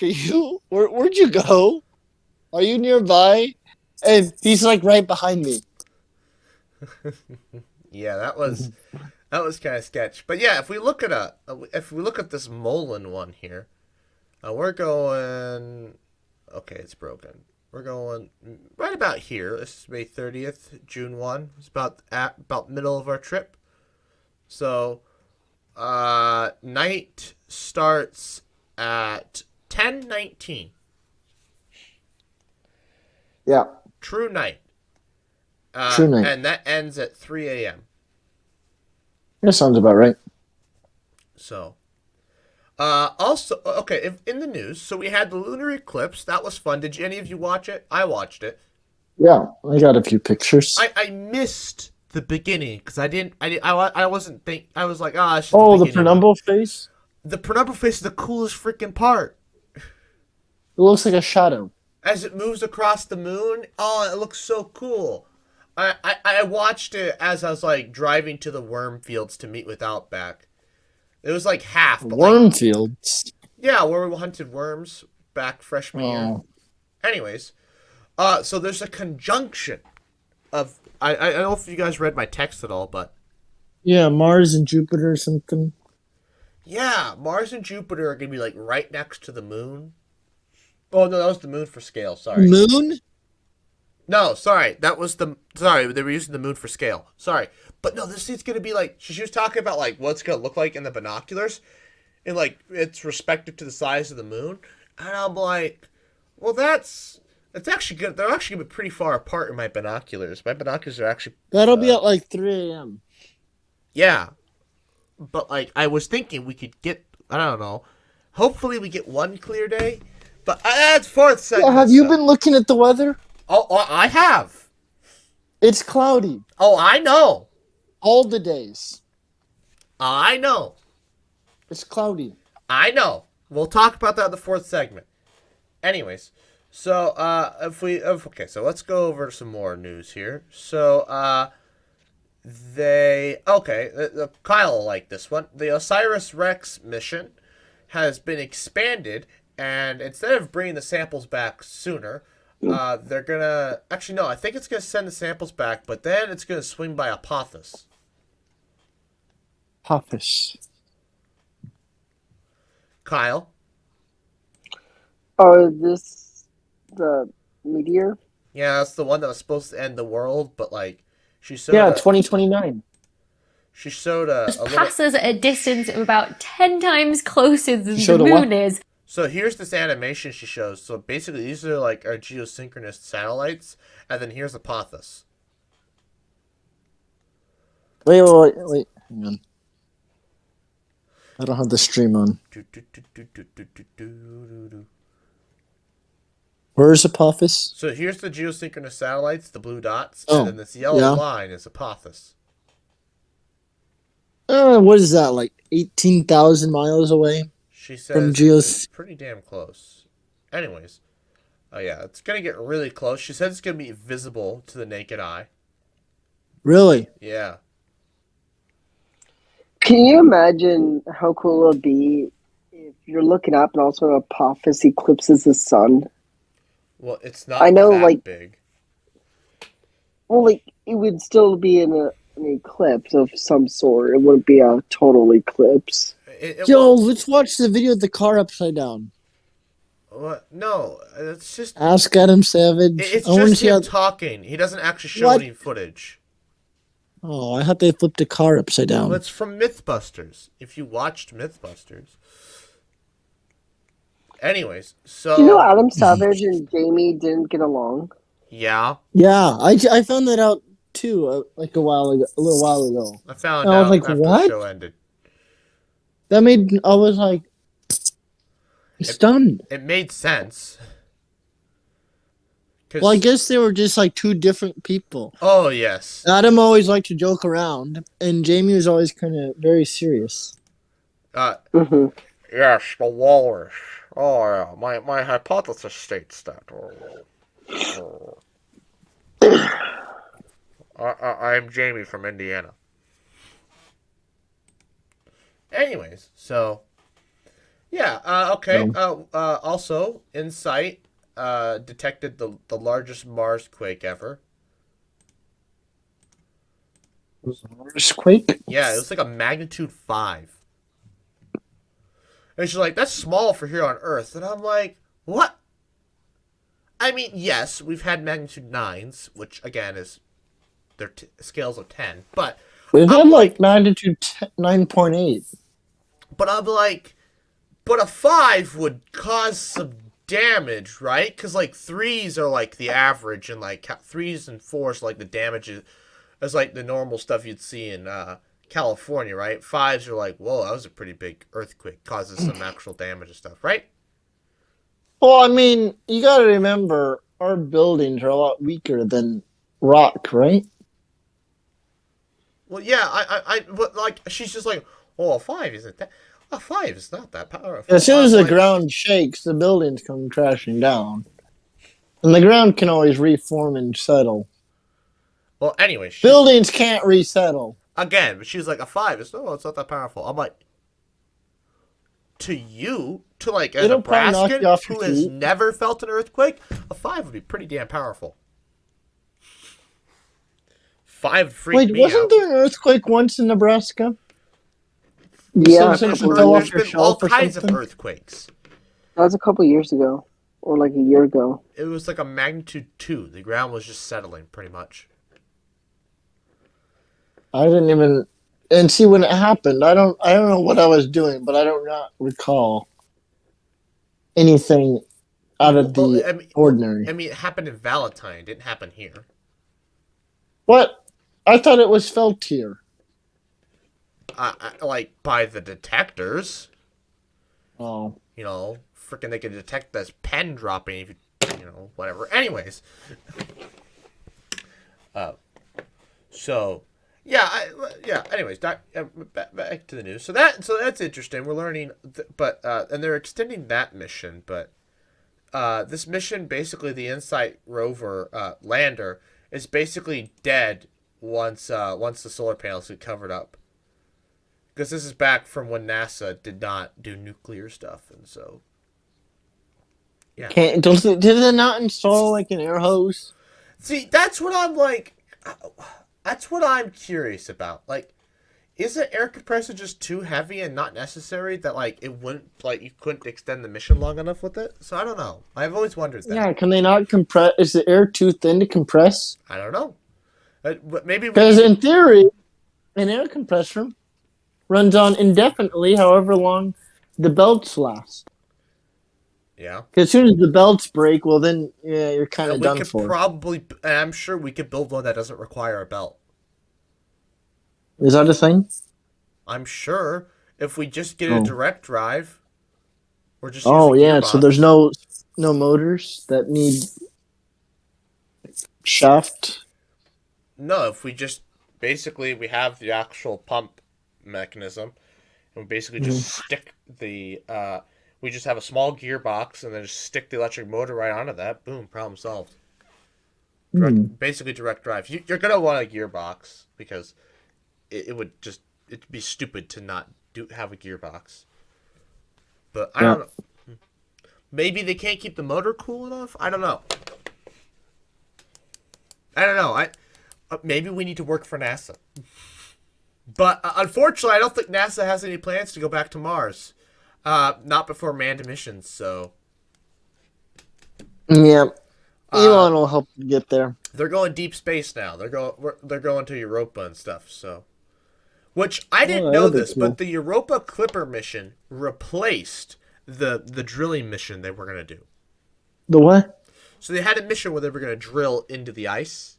where'd you go? Are you nearby? And he's like right behind me. Yeah, that was kind of sketch. But yeah, if we look at this Mullen one here, we're going. Okay, it's broken. We're going right about here. This is May 30th, June 1. It's about middle of our trip. So, night starts at 10:19. Yeah. True night. True night. And that ends at 3 a.m. That sounds about right. So, also, okay, in the news, so we had the lunar eclipse. That was fun. Did any of you watch it? I watched it. Yeah, I got a few pictures. I missed the beginning because I was like, the penumbral phase? the penumbra face is the coolest freaking part. It looks like a shadow. As it moves across the moon, oh, it looks so cool. I watched it as I was like driving to the worm fields to meet with Outback. It was like half, but like Worm fields. yeah, where we hunted worms back freshman year. Oh. Anyways, so there's a conjunction of I don't know if you guys read my text at all, but Yeah, Mars and Jupiter or something. yeah, Mars and Jupiter are gonna be like right next to the moon. Oh no, that was the moon for scale. Sorry. Moon? No, sorry, that was the sorry. They were using the moon for scale. Sorry, but no, this thing's gonna be like she was talking about like what it's gonna look like in the binoculars, and like it's respective to the size of the moon. And I'm like, well, that's actually good. They're actually gonna be pretty far apart in my binoculars. My binoculars are actually That'll be at like 3 a.m. yeah, but like I was thinking we could get I don't know. Hopefully we get one clear day, but that's fourth segment. Yeah, have you so- been looking at the weather? Oh, I have. It's cloudy Oh, I know. all the days. I know. It's cloudy. I know. We'll talk about that in the fourth segment. Anyways, so okay, so let's go over some more news here. So Kyle will like this one. The OSIRIS-REx mission has been expanded, and instead of bringing the samples back sooner, they're gonna actually no. I think it's gonna send the samples back, but then it's gonna swing by Apophis. Office. Kyle. Oh, this the meteor? Yeah, that's the one that was supposed to end the world, but like she showed. Yeah, 2029. She showed a little. Passes at a distance of about 10 times closer than the showed a what? moon is. So here's this animation she shows. So basically, these are like our geosynchronous satellites, and then here's Apophis. Wait. Hang on. I don't have the stream on. Where's Apophis? So here's the geosynchronous satellites, the blue dots, Oh, and then this yellow yeah. line is Apophis. What is that, like 18,000 miles away? She says From Geos- it's pretty damn close. Anyways, oh yeah, it's gonna get really close. She said it's gonna be visible to the naked eye. Really? Yeah. Can you imagine how cool it'll be if you're looking up and also Apophis eclipses the sun? Well, it's not I know, that like- big. Well, like it would still be an eclipse of some sort. It wouldn't be a total eclipse. Yo, let's watch the video of the car upside down. What? No, it's just Ask Adam Savage. it's I want to just see him how. talking. He doesn't actually show What? any footage. Oh, I thought they flipped the car upside down. Well, it's from Mythbusters. If you watched Mythbusters. Anyways, so You know, Adam Savage and Jamie didn't get along. yeah, Yeah, I found that out too, like a little while ago. I found And I was out like, after what? the show ended. That made I was like stunned. It made sense. 'Cause- Well, I guess they were just like two different people. oh yes, Adam always liked to joke around, and Jamie was always kind of very serious. Hmm yes, the walrus. Oh yeah, my hypothesis states that. I'm Jamie from Indiana. Anyways, so yeah, okay. Also, Insight detected the largest Mars quake ever. Earthquake? Yeah, it was like a magnitude 5. And she's like, that's small for here on Earth. And I'm like, what? I mean, yes, we've had magnitude 9s, which again is their scales of 10. But We've had I'm like magnitude 9.8. but I'm like, but a 5 would cause some damage, right? Because like 3s are like the average, and like 3s and 4s are like the damage is like the normal stuff you'd see in California, right? 5s are like, whoa, that was a pretty big earthquake, causes some actual damage and stuff, right? Well, I mean, you got to remember our buildings are a lot weaker than rock, right? Well, yeah, but like she's just like, oh, a 5 isn't that? A 5 is not that powerful. As soon as the Like, ground shakes, the buildings come crashing down. And the ground can always reform and settle. well, anyway, Buildings can't resettle. again, but she's like, a 5 is, no, it's not that powerful. I'm like, to you, to like a It'll probably knock Nebraskan you off your who has feet. never felt an earthquake, a 5 would be pretty damn powerful. 5 would freak Wait, me wasn't out. there an earthquake once in Nebraska? Yeah, Said a something couple fell years. off There's your been all shelf or kinds of something? earthquakes. That was a couple years ago, or like a year ago. It was like a magnitude 2. The ground was just settling, pretty much. I didn't even and see when it happened. I don't know what I was doing, but I do not recall anything out of the ordinary. I mean, it happened in Valentine. It didn't happen here. What? I thought it was felt here. Like, by the detectors. Oh. You know, freaking they could detect this pen dropping if you know, whatever. Anyways. So, yeah, anyways, back to the news. So that's interesting. We're learning, but, and they're extending that mission, but, this mission, basically the InSight rover, lander, is basically dead once the solar panels get covered up. Because this is back from when NASA did not do nuclear stuff, and so yeah. Did they not install like an air hose? See, that's what I'm like. That's what I'm curious about. Like, is an air compressor just too heavy and not necessary that like it wouldn't like you couldn't extend the mission long enough with it? So I don't know. I've always wondered that. Yeah, can they not compress? Is the air too thin to compress? I don't know. But maybe Because in theory, an air compressor runs on indefinitely, however long the belts last. yeah. Because as soon as the belts break, well, then yeah, you're kind of We done could for. probably, and I'm sure we could build one that doesn't require a belt. Is that a thing? I'm sure if we just get a direct drive, or just Oh use a yeah, so gearbox. there's no motors that need shaft. No, if we just basically we have the actual pump mechanism, and we basically just stick the we just have a small gearbox and then just stick the electric motor right onto that. Boom, problem solved. Basically direct drive. You're gonna want a gearbox because it would just it'd be stupid to not have a gearbox. But I don't know. Maybe they can't keep the motor cool enough. I don't know. Maybe we need to work for NASA. But unfortunately, I don't think NASA has any plans to go back to Mars. Not before manned missions. So Yeah, Elon will help you get there. they're going deep space now. They're going to Europa and stuff. So, which I didn't know that'd be this, cool. but the Europa Clipper mission replaced the drilling mission they were gonna do. The what? So they had a mission where they were gonna drill into the ice.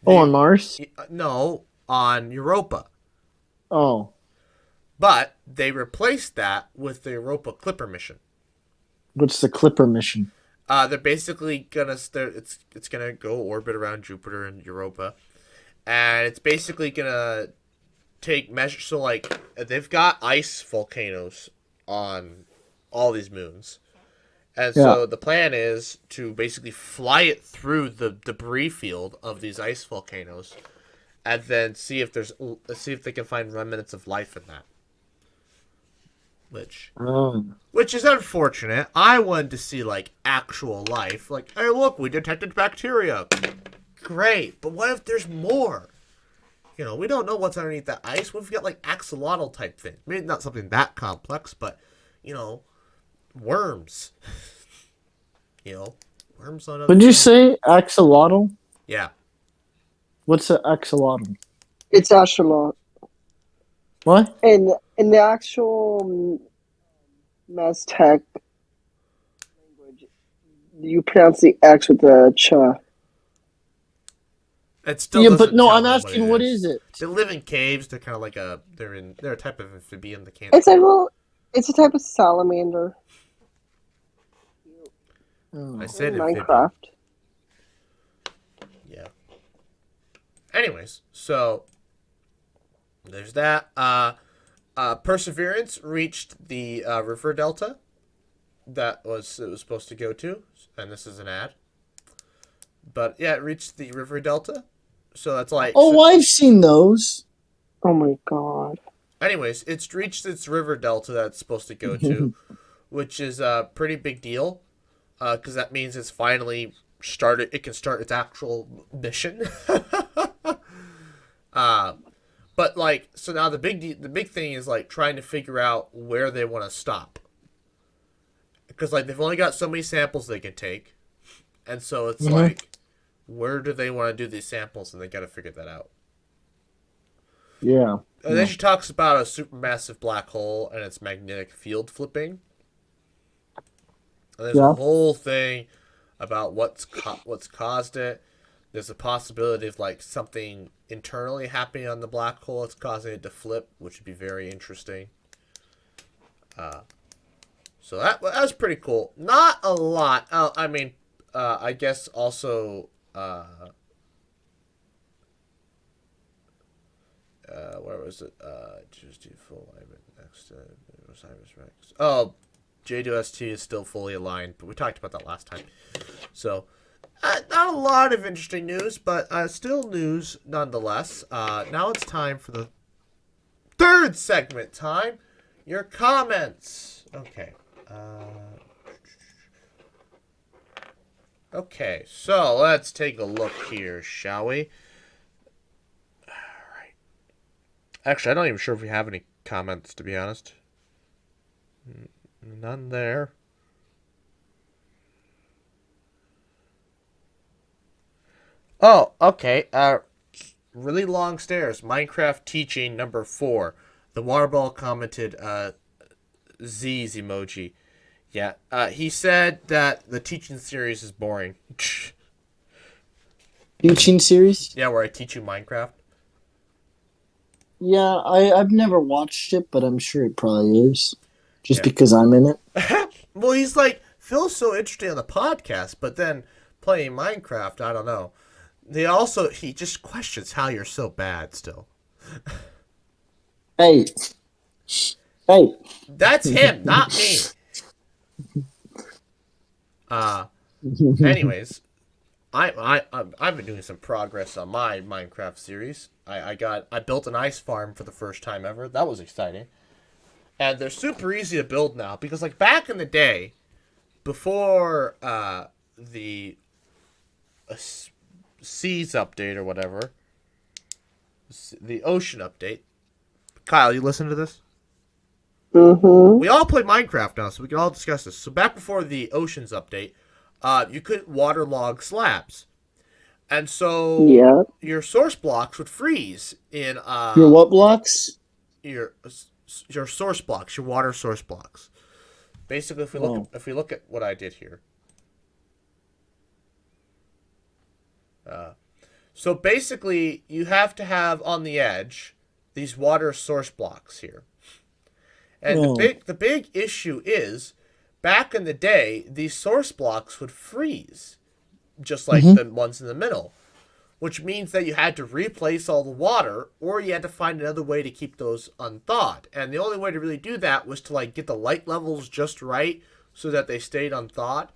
On Mars? No, on Europa. Oh, But they replaced that with the Europa Clipper mission. what's the Clipper mission? They're basically gonna it's gonna go orbit around Jupiter and Europa, and it's basically gonna take measures. So like they've got ice volcanoes on all these moons, and so the plan is to basically fly it through the debris field of these ice volcanoes, and then see if they can find remnants of life in that. Which is unfortunate. I wanted to see like actual life. Like, hey, look, we detected bacteria. Great, but what if there's more? You know, we don't know what's underneath that ice. We've got like axolotl type things. Maybe not something that complex, but you know, worms. You know, worms on. Would you say axolotl? Yeah. What's an axolotl? It's astronaut. What? In the actual Maztec language, you pronounce the X with the ch. It still Yeah, doesn't but no, tell I'm me asking what is it? They live in caves. They're kind of like they're a type of amphibian. They can't. It's a type of salamander. I said in amphibian. Minecraft. Yeah. Anyways, so there's that. Perseverance reached the river delta it was supposed to go to, and this is an ad. But yeah, it reached the river delta, so that's like. Oh, so, I've seen those. Oh my god. anyways, it's reached its river delta that it's supposed to go to, which is a pretty big deal, because that means it's finally started. It can start its actual mission. But like, so now the big thing is like trying to figure out where they want to stop, because like they've only got so many samples they can take, and so it's like, where do they want to do these samples, and they got to figure that out. Yeah. And then she talks about a supermassive black hole and its magnetic field flipping. And there's a whole thing about what's caused it. There's a possibility of like something internally happening on the black hole that's causing it to flip, which would be very interesting. So that was pretty cool. Not a lot. I guess also. Where was it? Just do full alignment next to Osiris Rex. Oh, J2ST is still fully aligned, but we talked about that last time. So, not a lot of interesting news, but still news nonetheless. Now it's time for the third segment time. Your comments. Okay. Okay, so let's take a look here, shall we? Alright. Actually, I'm not even sure if we have any comments, to be honest. None there. Oh, okay. Really long stairs. Minecraft teaching number 4. The Waterball commented, Z's emoji. Yeah. He said that the teaching series is boring. Teaching series? Yeah, where I teach you Minecraft. Yeah, I've never watched it, but I'm sure it probably is. Just Yeah. because I'm in it. Well, he's like, Phil's so interesting on the podcast, but then playing Minecraft, I don't know. He just questions how you're so bad still. Hey. That's him, not me. Anyways, I've been doing some progress on my Minecraft series. I built an ice farm for the first time ever. That was exciting. And they're super easy to build now because like back in the day, before the seas update or whatever, the ocean update. Kyle, you listen to this? Mm-hmm. We all play Minecraft now, so we can all discuss this. So back before the oceans update, you couldn't waterlog slabs. And so your source blocks would freeze in Your what blocks? your source blocks, your water source blocks. Basically, if we look at what I did here. So basically, you have to have on the edge these water source blocks here. And the big issue is, back in the day, these source blocks would freeze, just like the ones in the middle, which means that you had to replace all the water, or you had to find another way to keep those unthawed. And the only way to really do that was to like get the light levels just right so that they stayed unthawed.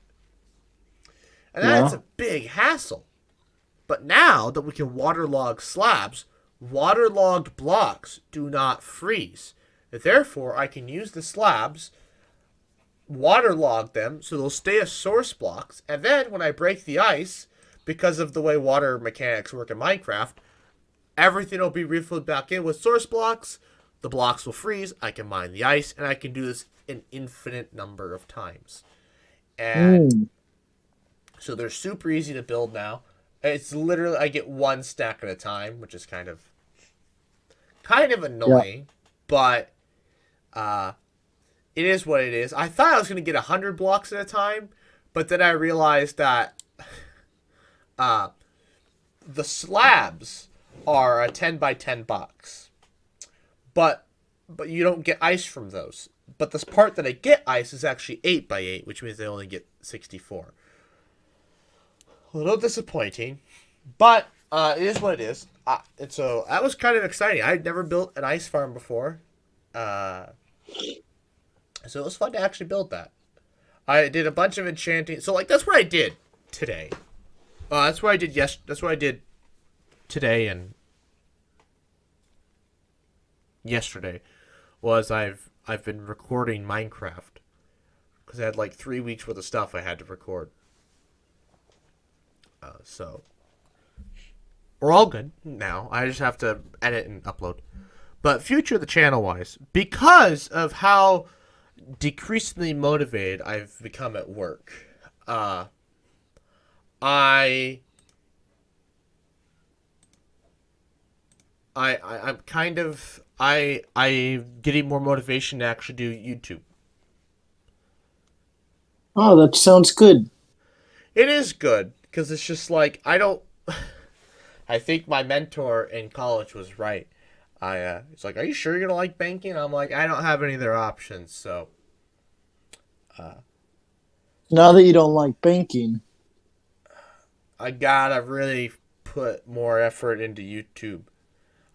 And that's a big hassle. But now that we can waterlog slabs, waterlogged blocks do not freeze. Therefore, I can use the slabs, waterlog them, so they'll stay as source blocks, and then when I break the ice, because of the way water mechanics work in Minecraft, everything will be refilled back in with source blocks, the blocks will freeze, I can mine the ice, and I can do this an infinite number of times. And so they're super easy to build now. It's literally, I get one stack at a time, which is kind of annoying, but it is what it is. I thought I was going to get 100 blocks at a time, but then I realized that the slabs are a 10 by 10 box, but you don't get ice from those. But this part that I get ice is actually 8 by 8, which means I only get 64. A little disappointing, but it is what it is. And so that was kind of exciting. I had never built an ice farm before, So it was fun to actually build that. I did a bunch of enchanting. So like that's what I did today. That's what I did. That's what I did today and yesterday. Was I've been recording Minecraft because I had like 3 weeks worth of stuff I had to record. So we're all good now. I just have to edit and upload. But future of the channel wise, because of how decreasingly motivated I've become at work, I'm kind of I'm getting more motivation to actually do YouTube. Oh, that sounds good. It is good because it's just like I don't. I think my mentor in college was right. It's like, are you sure you're gonna like banking? I'm like, I don't have any other options, so. Now that you don't like banking, I gotta really put more effort into YouTube.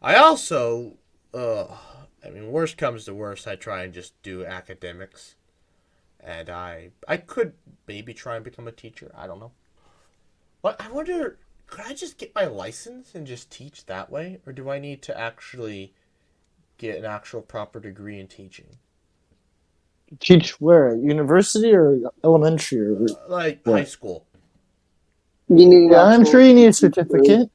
I also, I mean, worst comes to worst, I try and just do academics, and I could maybe try and become a teacher. I don't know, but I wonder, could I just get my license and just teach that way, or do I need to actually get an actual proper degree in teaching? teach where? University or elementary or Like what? high school. You need an Yeah, I'm actual sure you need a teaching degree. certificate.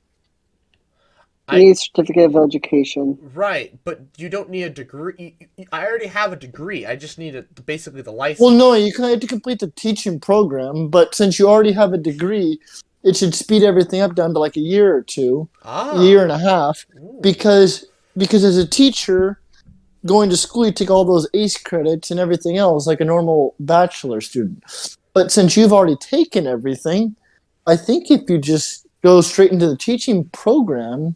You need a certificate of education. Right, but you don't need a degree. I already have a degree. I just need basically the license. Well, no, you kind of have to complete the teaching program, but since you already have a degree, it should speed everything up down to like a year or two, a year and a half, Ooh. because as a teacher going to school, you take all those ACE credits and everything else like a normal bachelor student. But since you've already taken everything, I think if you just go straight into the teaching program,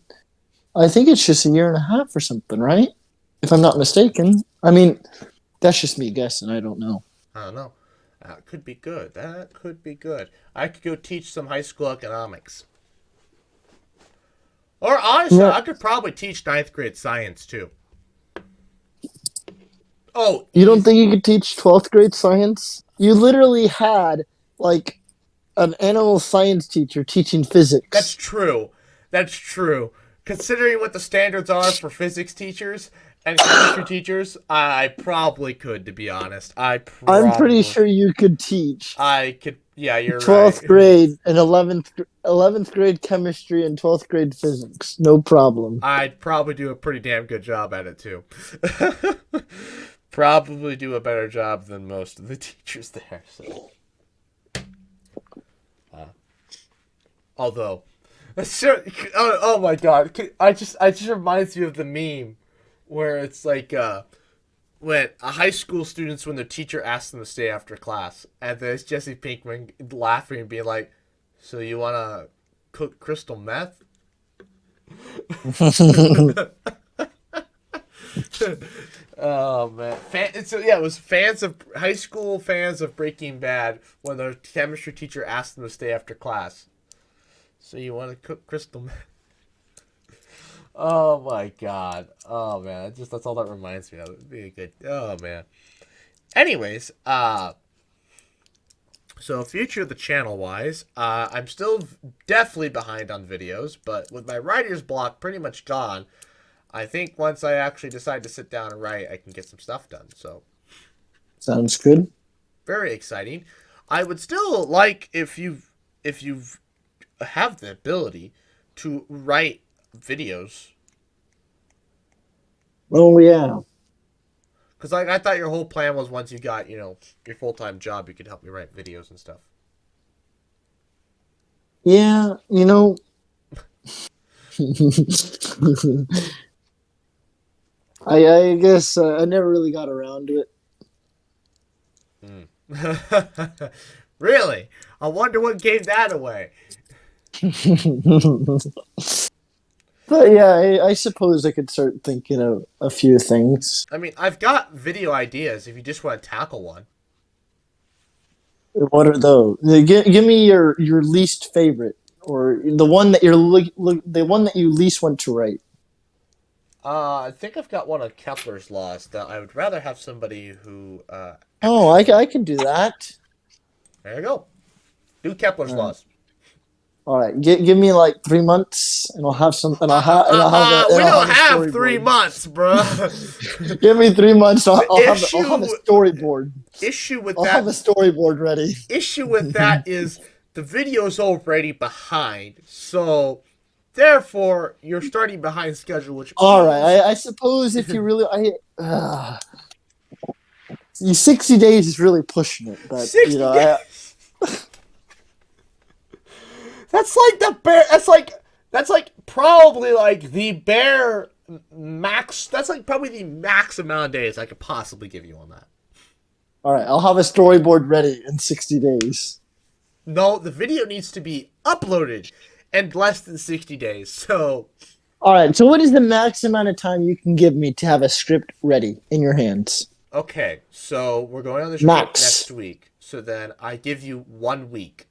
I think it's just a year and a half or something, right? If I'm not mistaken. I mean, that's just me guessing. I don't know. I don't know. That could be good. That could be good. I could go teach some high school economics. Or honestly, Yeah. I could probably teach 9th grade science too. Oh, You don't think you could teach 12th grade science? You literally had like an animal science teacher teaching physics. That's true. That's true. Considering what the standards are for physics teachers and chemistry teachers, I probably could, to be honest. I'm pretty sure you could teach I could. Yeah, you're 12th right. grade and 11th grade chemistry and 12th grade physics. No problem. I'd probably do a pretty damn good job at it too. Probably do a better job than most of the teachers there. So, although, sure, oh my god, I just reminds me of the meme where it's like when high school students, when their teacher asks them to stay after class, and there's Jesse Pinkman laughing and being like, "So you want to cook crystal meth?" Oh man! So yeah, it was high school fans of Breaking Bad when their chemistry teacher asked them to stay after class. So you want to cook crystal meth? Oh my god! Oh man! That's all that reminds me of. It'd be good. Oh man. Anyways, so future of the channel wise, I'm still definitely behind on videos, but with my writer's block pretty much gone, I think once I actually decide to sit down and write, I can get some stuff done. So, Sounds good. very exciting. I would still like if you have the ability to write videos, Oh yeah. because like I thought your whole plan was once you got your full-time job, you could help me write videos and stuff. Yeah, I guess I never really got around to it. Really? I wonder what gave that away. But yeah, I suppose I could start thinking of a few things. I mean, I've got video ideas if you just want to tackle one. What are those? Give me your least favorite, or the one that the one that you least want to write. I think I've got one on Kepler's laws that I would rather have somebody who. Oh, I can do that. There you go. Do Kepler's All right. laws. All right, give me like 3 months, and I'll have some, and I'll have, and I'll have, We and I'll don't have a have 3 storyboard. months, bro. Give me 3 months. I'll have a issue- storyboard. Issue with I'll have a that. storyboard ready. Issue with that is the video's already behind, so therefore you're starting behind schedule. Which All means- right, I suppose if you really, 60 days is really pushing it, but 60 you know, days. That's like the bare. That's like probably like the bare max. That's like probably the max amount of days I could possibly give you on that. all right, I'll have a storyboard ready in 60 days. No, the video needs to be uploaded in less than 60 days. So, All right, so what is the max amount of time you can give me to have a script ready in your hands? okay, so we're going on the trip Max. next week. So then I give you 1 week.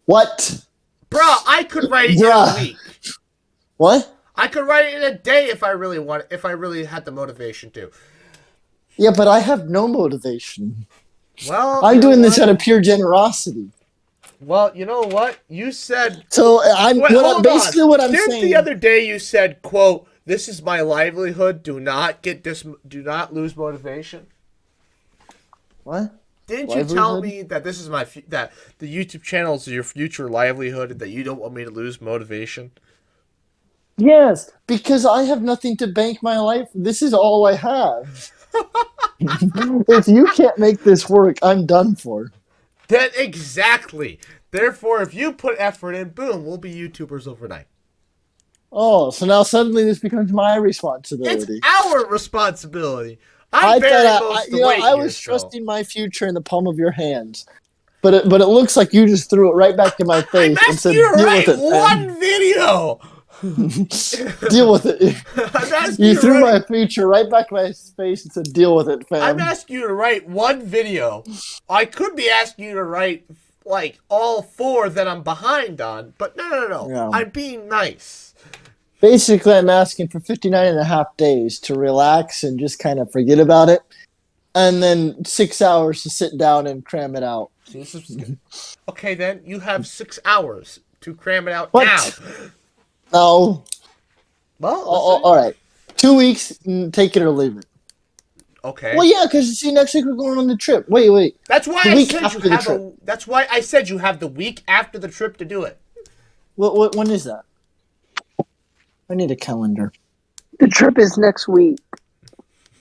What? Bro, I could write it in a Bruh. week. What? I could write it in a day if I really want. If I really had the motivation to. Yeah, but I have no motivation. Well, I'm you know doing this what? out of pure generosity. Well, you know what? You said. So Wait, hold basically on. what I'm Didn't saying. the other day you said, "quote This is my livelihood. Do not Do not lose motivation." What? Didn't you tell Livelihood? me that this is that the YouTube channel is your future livelihood and that you don't want me to lose motivation? Yes, because I have nothing to bank my life. This is all I have. If you can't make this work, I'm done for. Then exactly. Therefore, if you put effort in, boom, we'll be YouTubers overnight. Oh, so now suddenly this becomes my It's responsibility. our responsibility. I I'm bearing thought most of the weight I here, was so. trusting my future in the palm of your hands, but it looks like you just threw it right back in my I'm face and asking said, you to "Deal write with it, one video. fam. Deal with it." I'm asking You you to threw my write. future right back in my face and said, "Deal with it, I'm fam." asking you to write one video. I could be asking you to write like all 4 that I'm behind on, but no. Yeah. I'm being nice. Basically, I'm asking for 59 and a half days to relax and just kind of forget about it, and then 6 hours to sit down and cram it out. See, this is good. Okay, then you have 6 hours to cram it out What? now. No. Well, All right. 2 weeks, take it or leave it. okay. Well, yeah, because see, next week we're going on the trip. Wait. That's why the I week said after you the have trip. That's why I said you have the week after the trip to do it. When is that? I need a calendar. The trip is next week.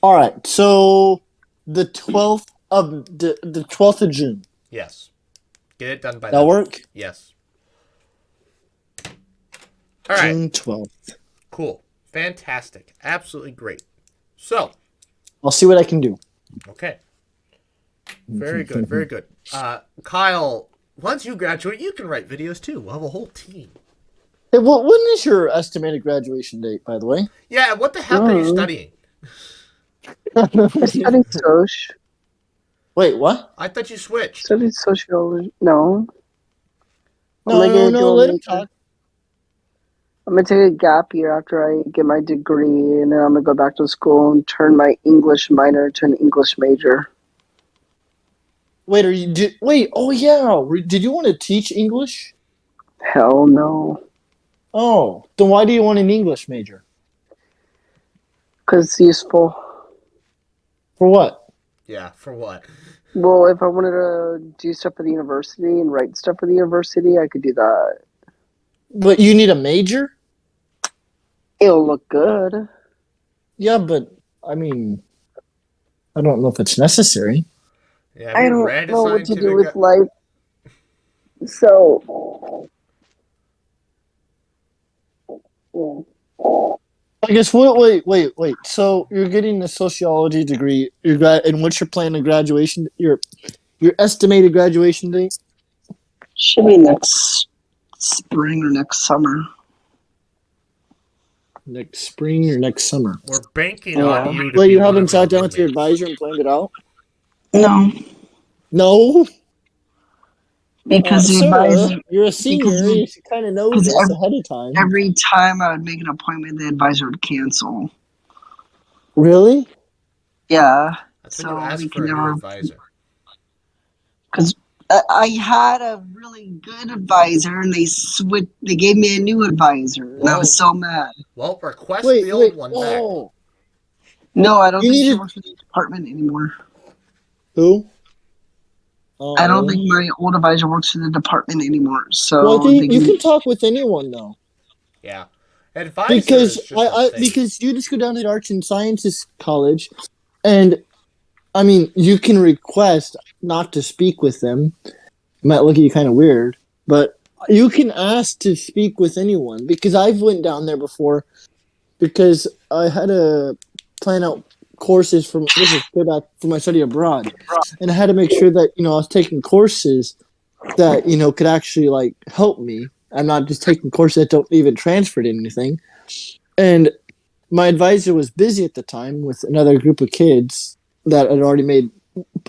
All right, so the 12th of June. Yes. Get it done by That'll then. work. Yes. All right. June 12th. Cool. Fantastic. Absolutely great. So, I'll see what I can do. okay. Very good. Very good. Kyle, once you graduate, you can write videos too. We'll have a whole team. Hey, when is your estimated graduation date, by the way? Yeah, what the heck are you studying? I studied Soch. Wait, what? I thought you switched. Studied sociology. No. No, let him talk. I'm gonna take a gap year after I get my degree, and then I'm gonna go back to school and turn my English minor to an English major. Wait, oh yeah, did you want to teach English? Hell no. Oh, then why do you want an English major? Because it's useful. For what? Yeah, for what? Well, if I wanted to do stuff for the university and write stuff for the university, I could do that. But you need a major? It'll look good. Yeah, but I mean, I don't know if it's necessary. Yeah, have I you don't read a know what to do scientific- with life. So, I guess. Wait. So you're getting a sociology degree. And what's your plan of graduation? Your estimated graduation date? should be next spring or next summer. Next spring or next summer? We're banking Yeah. on you to Wait, be you one haven't of sat our down with your roommates. advisor and planned it out? No. No. because the advisor, You're a senior. because, You should kind of know because this ahead of time. every time I would make an appointment, the advisor would cancel. Really? Yeah, That's when you so ask we for can a new never. advisor. Because I had a really good advisor, and they gave me a new advisor, and I was so mad. Well, request Wait, the wait. old one back. Oh, No, I don't you think she needed works for the department anymore. who? I don't think Oh. my old advisor works for the department anymore. Well, I So think you can talk with anyone though, Yeah. Advisor because is just a thing. because you just go down to the Arts and Sciences College, and I mean you can request not to speak with them. It might look at you kind of weird, but you can ask to speak with anyone because I've went down there before because I had to plan out courses from this is way back for my study abroad, and I had to make sure that I was taking courses that could actually like help me. I'm not just taking courses that don't even transfer to anything. And my advisor was busy at the time with another group of kids that had already made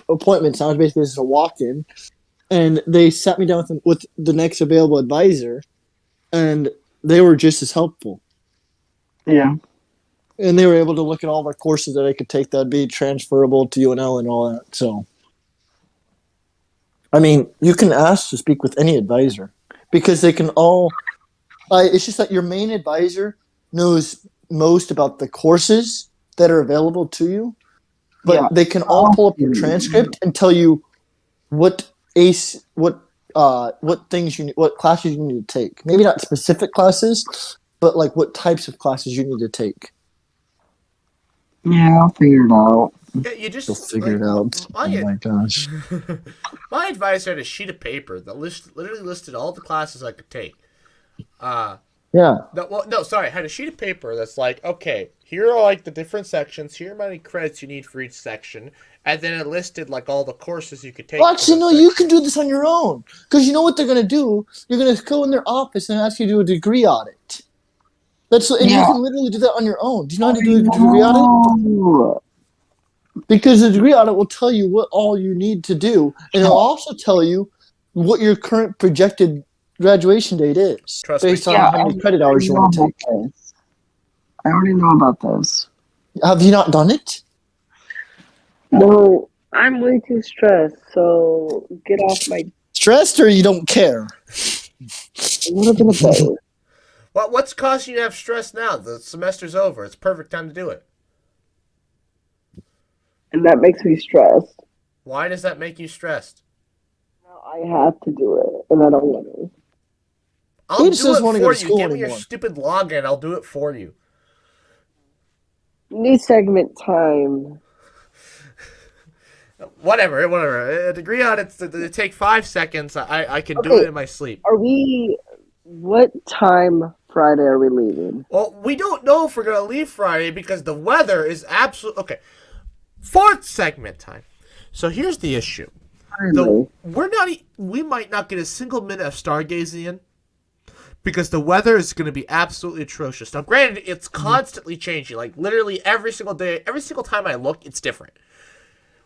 appointments. I was basically just a walk-in, and they sat me down with the next available advisor, and they were just as helpful. yeah, And they were able to look at all the courses that I could take that'd be transferable to UNL and all that. So, I mean, you can ask to speak with any advisor because they can all. It's just that your main advisor knows most about the courses that are available to you, but yeah. they can all pull up your transcript and tell you what what classes you need to take. Maybe not specific classes, but like what types of classes you need to take. Yeah, I'll figure it out. Yeah, you You'll just figure it out. Oh my gosh. my advisor had a sheet of paper that literally listed all the classes I could take. Yeah. Sorry, I had a sheet of paper that's like, okay, here are like the different sections. Here are how many credits you need for each section, and then it listed like all the courses you could take. Well, actually, no, you can do this on your own because you know what they're gonna do. You're gonna go in their office and ask you to do a degree audit. And you Yeah. can literally do that on your own. Do you know how to do a degree audit? Because the degree audit will tell you what all you need to do, and it'll also tell you what your current projected graduation date is Trust me. based on Yeah, how many credit hours you want to take. I already know about this. Have you not done it? No, I'm way too stressed. So get off my. Stressed or you don't care? A little bit of both. What's causing you to have stress now? The semester's over. It's perfect time to do it. And that makes me stressed. Why does that make you stressed? Now I have to do it, and I don't want to. I'll He just do it doesn't want to go for to you. school Give me your anymore. stupid login. I'll do it for you. New segment time. Whatever. A degree audit, they take 5 seconds. I can do Okay. it in my sleep. Are we? What time Friday are we leaving? Well, we don't know if we're going to leave Friday because the weather is absolute. Okay. 4th segment time. So here's the issue. Finally. We might not get a single minute of stargazing in because the weather is going to be absolutely atrocious. Now, granted, it's constantly changing. Like, literally every single day, every single time I look, it's different.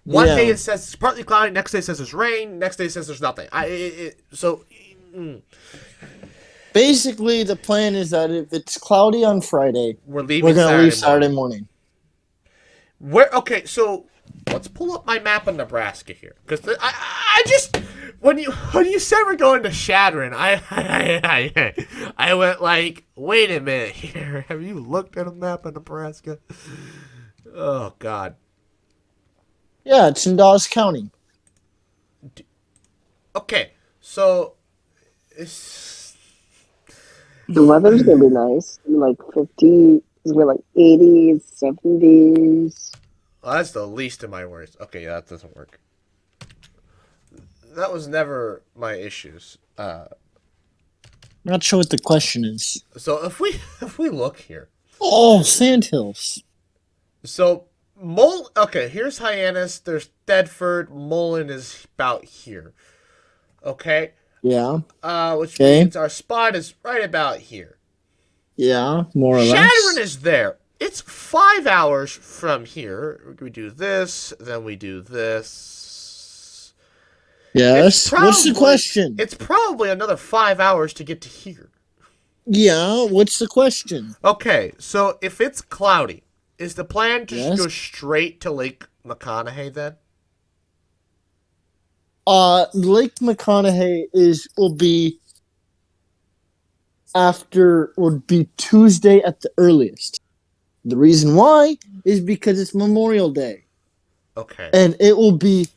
One day it says it's partly cloudy, next day it says there's rain, next day it says there's nothing. Basically, the plan is that if it's cloudy on Friday, we're leaving. we're going to leave Saturday morning. Okay, so let's pull up my map of Nebraska here, because I just when you said we're going to Shadron, I went like, wait a minute here. Have you looked at a map of Nebraska? Oh God. Yeah, it's in Dawes County. Okay, so The weather's gonna be nice. Like 50. It's gonna be like 80s, 70s. well, that's the least of my worries. Okay, yeah, that doesn't work. That was never my issues. Not sure what the question is. So if we look here, Oh, Sandhills. so okay, here's Hyannis. There's Thedford. Mullen is about here. Okay. Yeah. Which Okay. means our spot is right about here. Yeah, more or less. Shadron is there. It's 5 hours from here. We do this, then we do this. Yes. What's the question? It's probably another 5 hours to get to here. Yeah. What's the question? Okay, so if it's cloudy, is the plan to just Yes. go straight to Lake McConaughey then? Lake McConaughey would be Tuesday at the earliest. The reason why is because it's Memorial Day, Okay. and it will be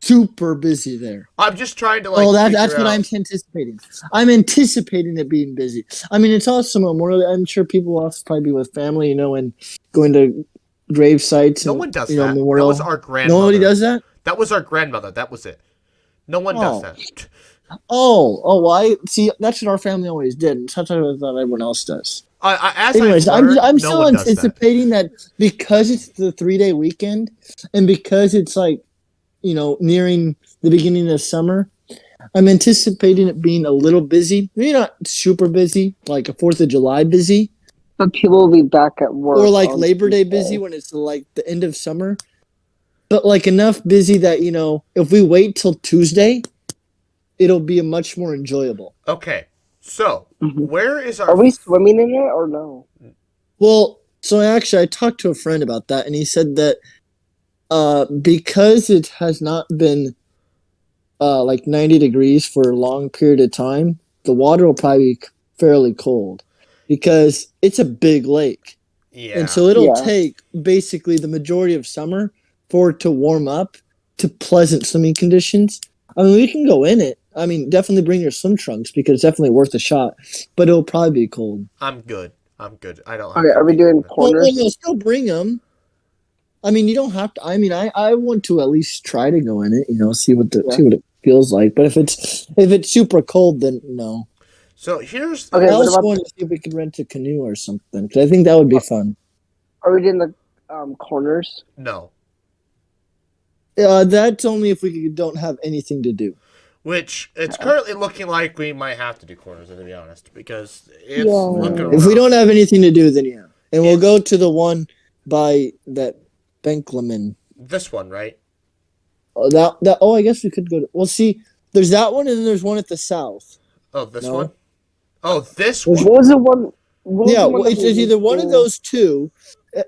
super busy there. I'm just trying to That's figure what out. I'm anticipating. I'm anticipating it being busy. I mean, it's also Memorial Day. I'm sure people will also probably be with family, and going to grave sites No and one does that. memorial. That was our grandmother. Nobody does that. That was our grandmother. That was it. No one does Oh. that. Well, I see. That's what our family always did, and sometimes I thought everyone else does. Anyways, I'm no still one does that. anticipating that because it's the 3-day weekend, and because it's nearing the beginning of summer. I'm anticipating it being a little busy. Maybe not super busy, like a 4th of July busy, But people will be back at work. or like on Labor Day Tuesday. busy when it's like the end of summer. But like enough busy that if we wait till Tuesday, it'll be a much more enjoyable. Okay, so where is our? Are we swimming in it or no? Well, so I talked to a friend about that, and he said that because it has not been like 90 degrees for a long period of time, the water will probably be fairly cold because it's a big lake. Yeah. And so it'll Yeah. take basically the majority of summer for it to warm up to pleasant swimming conditions. I mean, we can go in it. I mean, definitely bring your swim trunks because it's definitely worth a shot, but it'll probably be cold. I'm good. I don't. Okay, are we doing corners? Well, still bring them. I mean, you don't have to. I mean, I want to at least try to go in it. See what see what it feels like. But if it's super cold, then no. So here's. Okay, I what also about- want to see if we could rent a canoe or something because I think that would be fun. Are we doing the corners? No. That's only if we don't have anything to do. Which it's currently looking like we might have to do corners, to be honest, because it's Yeah. looking. If we rough. don't have anything to do, then yeah, and we'll go to the one by that Benkleman. This one, right? Oh, that. Oh, I guess we could go to. Well, see, there's that one, and then there's one at the south. Oh, this No. one. Oh, this There's one. What was the one? what was Yeah, the one that it's we either one went of to? those two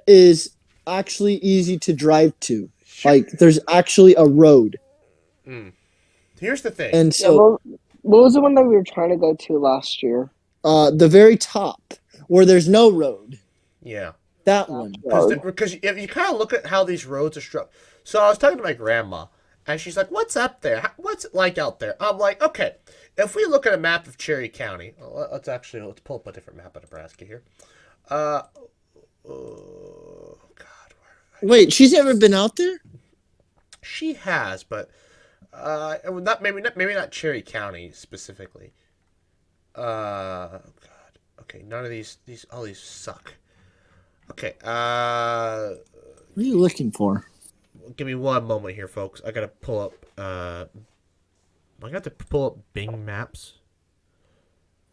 is actually easy to drive to. Like, there's actually a road, Here's the thing. and Yeah, so what was the one that we were trying to go to last year? the very top where there's no road, Yeah. that one. Because if you kind of look at how these roads are struck. So I was talking to my grandma, and she's like, "What's up there? What's it like out there?" I'm like, "Okay, if we look at a map of Cherry County, let's pull up a different map of Nebraska here. Oh God, Wait, she's never been out there? she has, but not maybe not Cherry County specifically. Oh God. Okay, none of these all these suck. Okay, What are you looking for? give me one moment here, folks. I gotta pull up. I got to pull up Bing Maps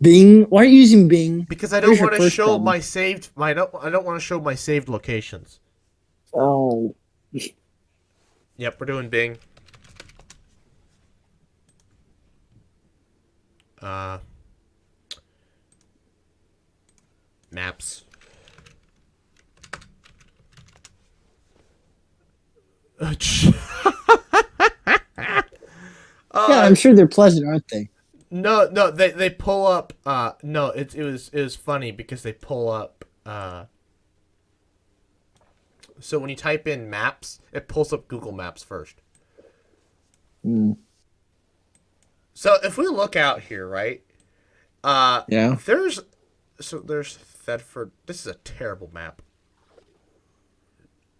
Bing? Why are you using Bing? because I don't Where's your want to first show problem? my saved. I don't want to show my saved locations. Oh, Yep, we're doing Bing. Maps. yeah, I'm sure they're pleasant, aren't they? No, they pull up. No, it was funny because they pull up. So when you type in maps, it pulls up Google Maps first. So if we look out here, right? Yeah. There's Thetford. This is a terrible map.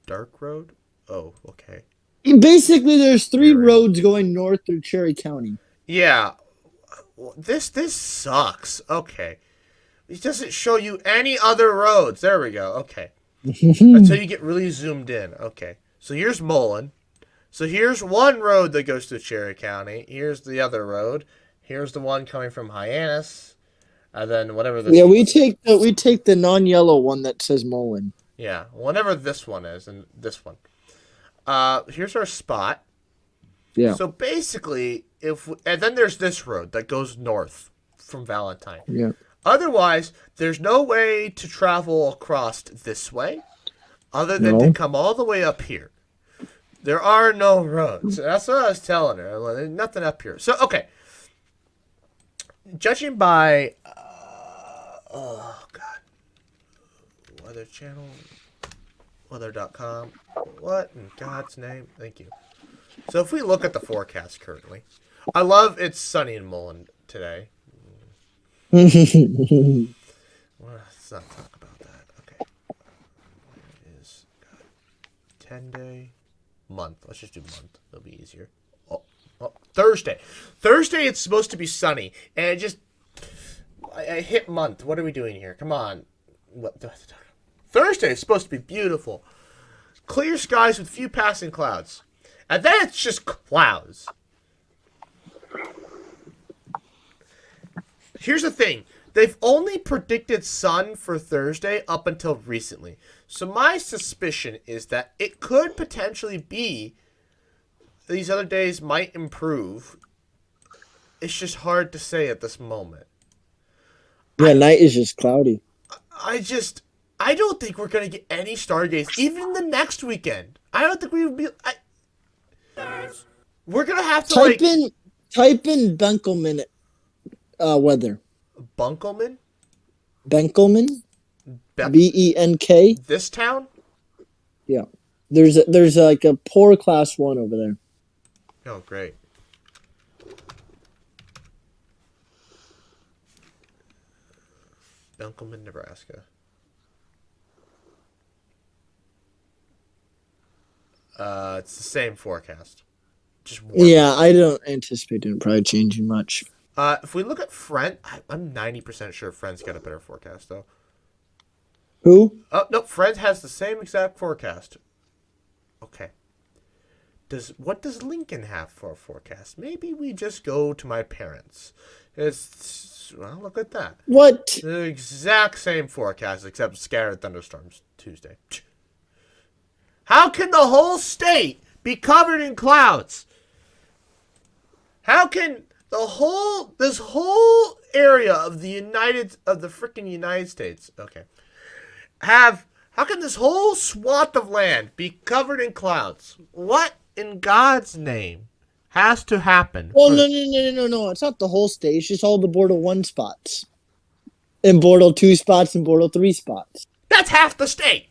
Dark Road. Oh, okay. Basically, there's 3 Area. roads going north through Cherry County. Yeah. Well, this sucks. Okay. It doesn't show you any other roads. There we go. Okay. Until you get really zoomed in. Okay. So here's Mullen. So here's one road that goes to Cherry County. Here's the other road. Here's the one coming from Hyannis. And then whatever this. Yeah, we take the non-yellow one that says Mullen. Yeah, whatever this one is, and this one. Here's our spot. Yeah. So basically, and then there's this road that goes north from Valentine. Yeah. Otherwise, there's no way to travel across this way other than to No. come all the way up here. There are no roads. That's what I was telling her. Well, there's nothing up here. So, okay. Judging by... oh, God. Weather Channel... Weather.com. What in God's name? Thank you. So if we look at the forecast currently, I love it's sunny in Mullen today. Well, let's not talk about that. Okay. Where is 10-day month? Let's just do month. It'll be easier. Oh, Thursday. Thursday it's supposed to be sunny, and it just I hit month. What are we doing here? Come on. What? Thursday is supposed to be beautiful. Clear skies with few passing clouds. And then it's just clouds. Here's the thing. They've only predicted sun for Thursday up until recently. So my suspicion is that it could potentially be these other days might improve. It's just hard to say at this moment. Yeah, night is just cloudy. I don't think we're going to get any stargaze, even the next weekend. I don't think we would be... we're going to have to, Type in Benkelman weather. Bunkelman? Benkelman? Be- B-E-N-K? This town? Yeah. There's like a poor class 1 over there. Oh, great. Benkelman, Nebraska. It's the same forecast. Just warm. Yeah, I don't anticipate it probably changing much. If we look at Friend, I'm 90% sure Friend's got a better forecast, though. Who? Oh, no, Friend has the same exact forecast. Okay. What does Lincoln have for a forecast? Maybe we just go to my parents. Well, look at that. What? The exact same forecast, except scattered thunderstorms Tuesday. How can the whole state be covered in clouds? How can this whole area of the freaking United States, okay, how can this whole swath of land be covered in clouds? What in God's name has to happen? Well, no. It's not the whole state. It's just all the Bortle 1 spots. And Bortle 2 spots and Bortle 3 spots. That's half the state.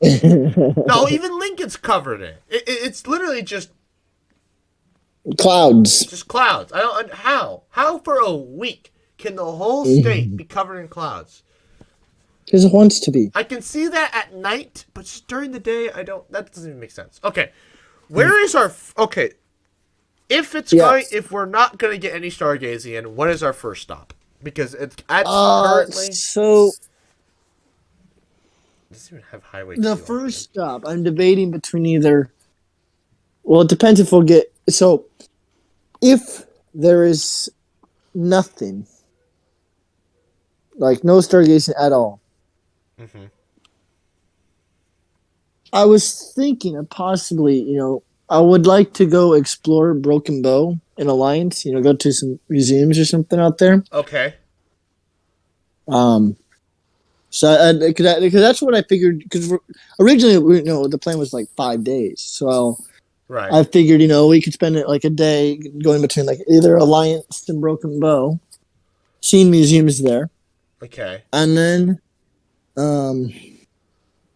No, even Lincoln's covered in it. It's literally just Clouds. Just clouds. I don't. How for a week can the whole state be covered in clouds? Because it wants to be. I can see that at night, but just during the day, I don't. That doesn't even make sense. Okay, where is our? Okay, if we're not gonna get any stargazing in, what is our first stop? Because it's currently. So It doesn't even have highway. the 2 first stop, I'm debating between either. Well, it depends if we'll get. So, if there is nothing, like no stargazing at all, I was thinking of possibly, I would like to go explore Broken Bow in Alliance. Go to some museums or something out there. Okay. So, because that's what I figured. Because originally, the plan was like 5 days. So. Right. I figured, we could spend it like a day going between like either Alliance and Broken Bow, seeing museums there. Okay. And then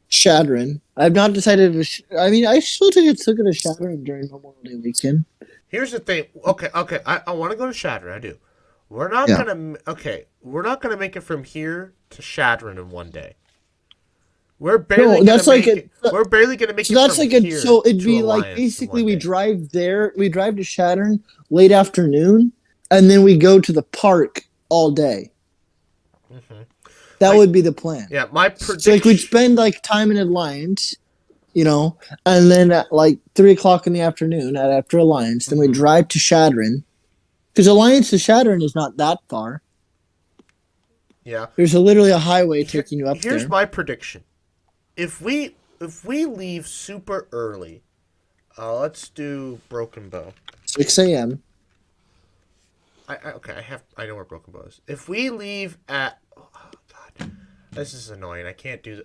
Shadron. I've not decided if I still think it's looking at Shadron during Memorial Day weekend. Here's the thing. Okay. I want to go to Shadron. I do. We're not gonna make it from here to Shadron in one day. We're barely gonna make it. We're barely gonna make it. So that's from like here so it'd to be Alliance like in basically one we day. drive there, we drive to Shadron late afternoon, and then we go to the park all day. That would be the plan. Yeah, my prediction. So like we'd spend like time in Alliance, and then at like 3:00 in the afternoon after Alliance, then we drive to Shadron, because Alliance to Shadron is not that far. Yeah. There's literally a highway taking you up there. Here's my prediction. If we leave super early, let's do Broken Bow. 6 a.m. I know where Broken Bow is. If we leave at, oh god, this is annoying. I can't do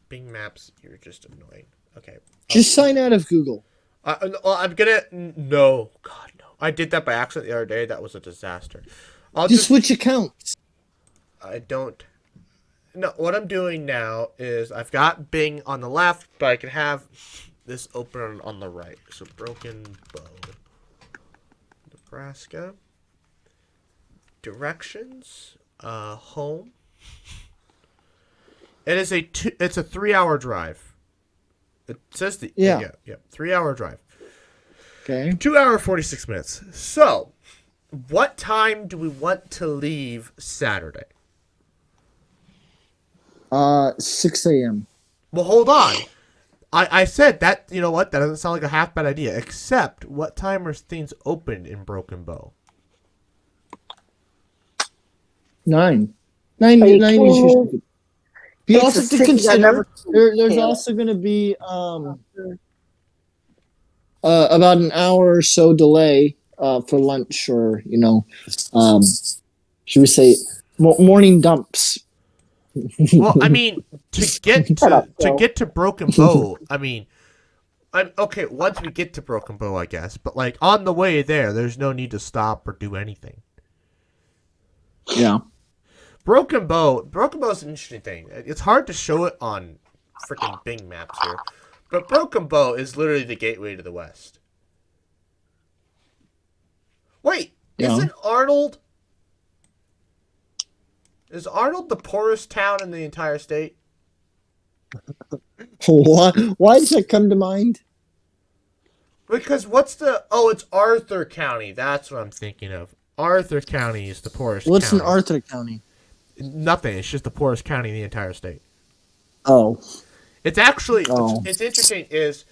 Bing Maps. You're just annoying. Okay. Just sign out of Google. I'm gonna no. God no. I did that by accident the other day. That was a disaster. I'll Just switch accounts. I don't. No, what I'm doing now is I've got Bing on the left, but I can have this open on the right. So Broken Bow, Nebraska. Directions. Home. It's a 3-hour drive. It says 3-hour drive. Okay. 2 hour 46 minutes. So, what time do we want to leave Saturday? 6 a.m. Well, hold on. I said that, you know what? That doesn't sound like a half bad idea. Except, what time are things open in Broken Bow? 9. 9 Like, is usually. You it's also a have to city that consider never- there's also going to be about an hour or so delay for lunch, or should we say morning dumps. Well, I mean, to get to Broken Bow, I mean, okay, once we get to Broken Bow, I guess, but like on the way there, there's no need to stop or do anything. Yeah. Broken Bow is an interesting thing. It's hard to show it on freaking Bing Maps here, but Broken Bow is literally the gateway to the West. Wait, isn't Arnold? Is Arnold the poorest town in the entire state? Why does that come to mind? Because it's Arthur County. That's what I'm thinking of. Arthur County is the poorest What's county. in Arthur County? Nothing. It's just the poorest county in the entire state. Oh. It's actually, Oh. it's interesting is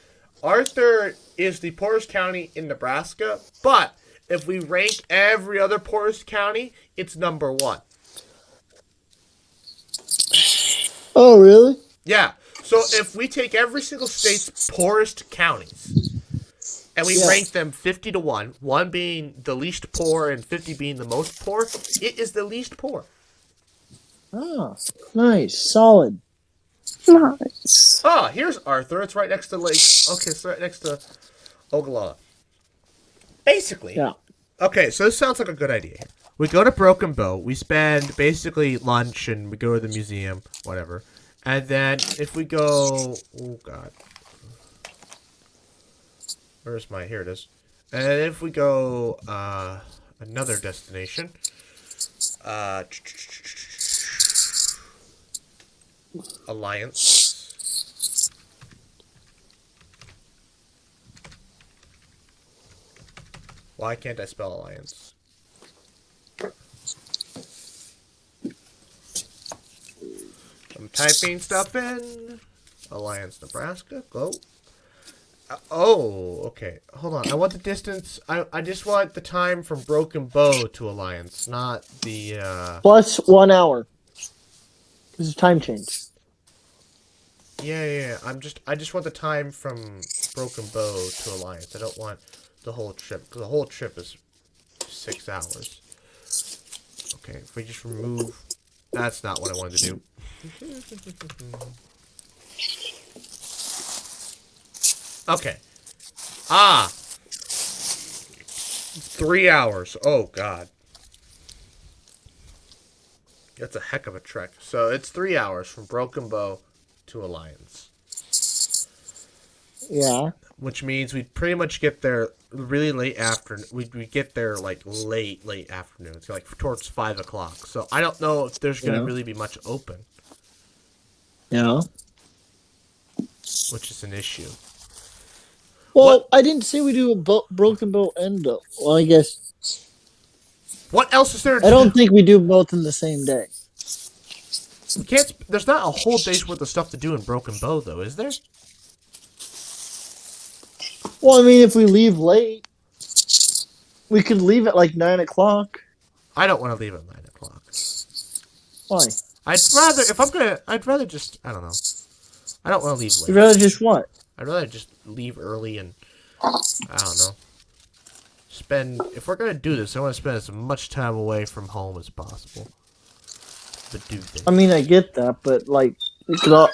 Arthur is the poorest county in Nebraska, but if we rank every other poorest county, it's number 1. Oh, really? Yeah. So if we take every single state's poorest counties and we rank them 50 to 1, 1 being the least poor and 50 being the most poor, it is the least poor. Ah, nice. Solid. Nice. Oh, here's Arthur. It's right next to Lake. Okay, it's right next to Ogallala. Basically. Yeah. Okay, so this sounds like a good idea. We go to Broken Bow. We spend basically lunch and we go to the museum, whatever. And then if we go... Oh, God. Where's my... Here it is. And if we go another destination... Alliance. Why can't I spell Alliance? I'm typing stuff in. Alliance, Nebraska. Go. Oh, okay. Hold on. I want the distance. I just want the time from Broken Bow to Alliance, not the... Plus 1 hour. This is time change. Yeah. I just want the time from Broken Bow to Alliance. I don't want the whole trip, because the whole trip is 6 hours. Okay, if we just remove... That's not what I wanted to do. Okay. 3 hours. Oh, God. That's a heck of a trek. So it's 3 hours from Broken Bow to Alliance. Yeah. Which means we'd pretty much get there really late afternoon. We'd get there like late afternoon. It's like towards 5 o'clock. So I don't know if there's going to really be much open. Yeah. Which is an issue. Well, I didn't say we do a Broken Bow end though. Well, I guess. What else is there to I don't think we do both in the same day. We can't. There's not a whole day's worth of stuff to do in Broken Bow, though, is there? Well, I mean, if we leave late, we could leave at like 9 o'clock. I don't want to leave at 9 o'clock. Why? I'd rather just, I don't know. I don't want to leave late. You'd rather just what? I'd rather just leave early and, I don't know. if we're gonna do this, I want to spend as much time away from home as possible. But do things. I mean, I get that, but like, you could all,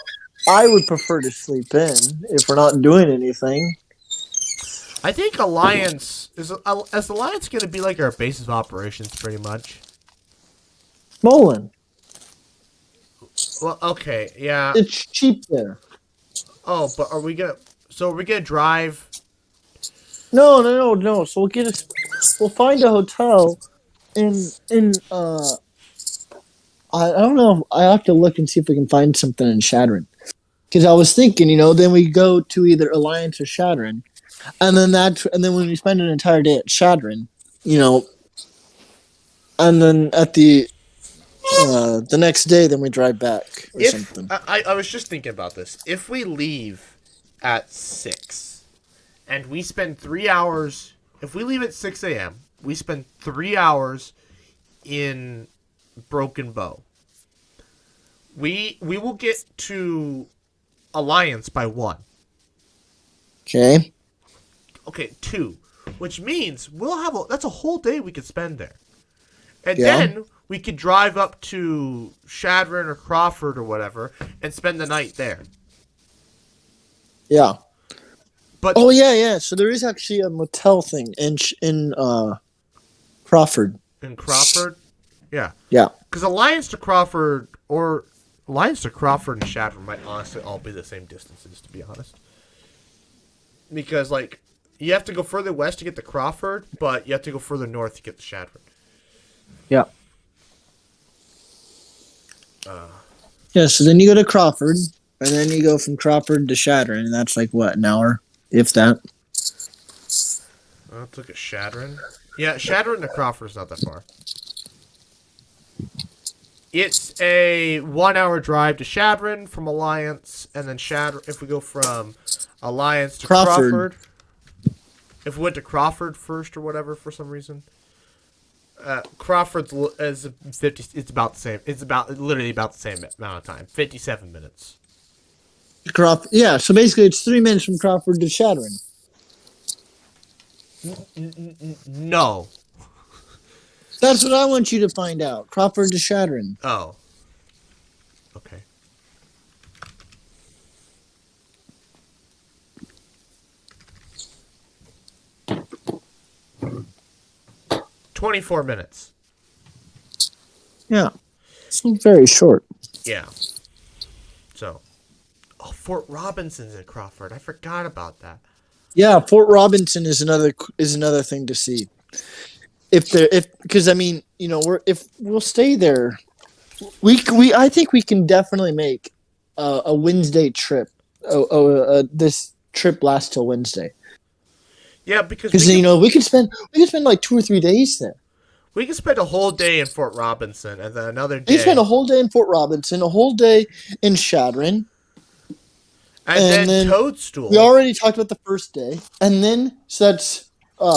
I would prefer to sleep in if we're not doing anything. I think Alliance is Alliance gonna be like our base of operations, pretty much. Mullen, Well, okay, yeah. it's cheap there. Oh, but are we gonna? So are we gonna drive? No. So we'll find a hotel in I don't know. I have to look and see if we can find something in Shadron. Because I was thinking, then we go to either Alliance or Shadron, and then when we spend an entire day at Shadron, and then at the next day, then we drive back or something. I was just thinking about this. If we leave at 6, and we spend 3 hours, if we leave at 6 a.m., we spend 3 hours in Broken Bow. We will get to Alliance by 1. Okay. Okay, 2, which means that's a whole day we could spend there, and Yeah. then we could drive up to Shadron or Crawford or whatever and spend the night there. Yeah. But Oh yeah. So there is actually a motel thing in Crawford. in Crawford, yeah, Yeah. because Alliance to Crawford and Shadron might honestly all be the same distances, to be honest. Because like you have to go further west to get to Crawford, but you have to go further north to get to Shadron. Yeah. Yeah. So then you go to Crawford, and then you go from Crawford to Shadron, and that's like what, an hour, if that. Let's look at Shadron. Yeah, Shadron to Crawford is not that far. It's a 1-hour drive to Shadron from Alliance, and then Shadron. If we go from Alliance to Crawford, if we went to Crawford first or whatever for some reason, Crawford's is 50. It's about the same. It's literally about the same amount of time. 57 minutes. Yeah. So basically, it's 3 minutes from Crawford to Shadron. No. That's what I want you to find out. Crawford to Shadron. Oh. Okay. "24 minutes. Yeah. It's very short. Yeah. So. Oh, Fort Robinson's in Crawford. I forgot about that. Yeah, Fort Robinson is another thing to see. Because I mean, if we'll stay there, I think we can definitely make a Wednesday trip. This trip lasts till Wednesday. Yeah, because we could spend like 2 or 3 days there. we can spend a whole day in Fort Robinson and then another We day. spend a whole day in Fort Robinson, a whole day in Shadron. And then then Toadstool. We already talked about the first day, and then so that's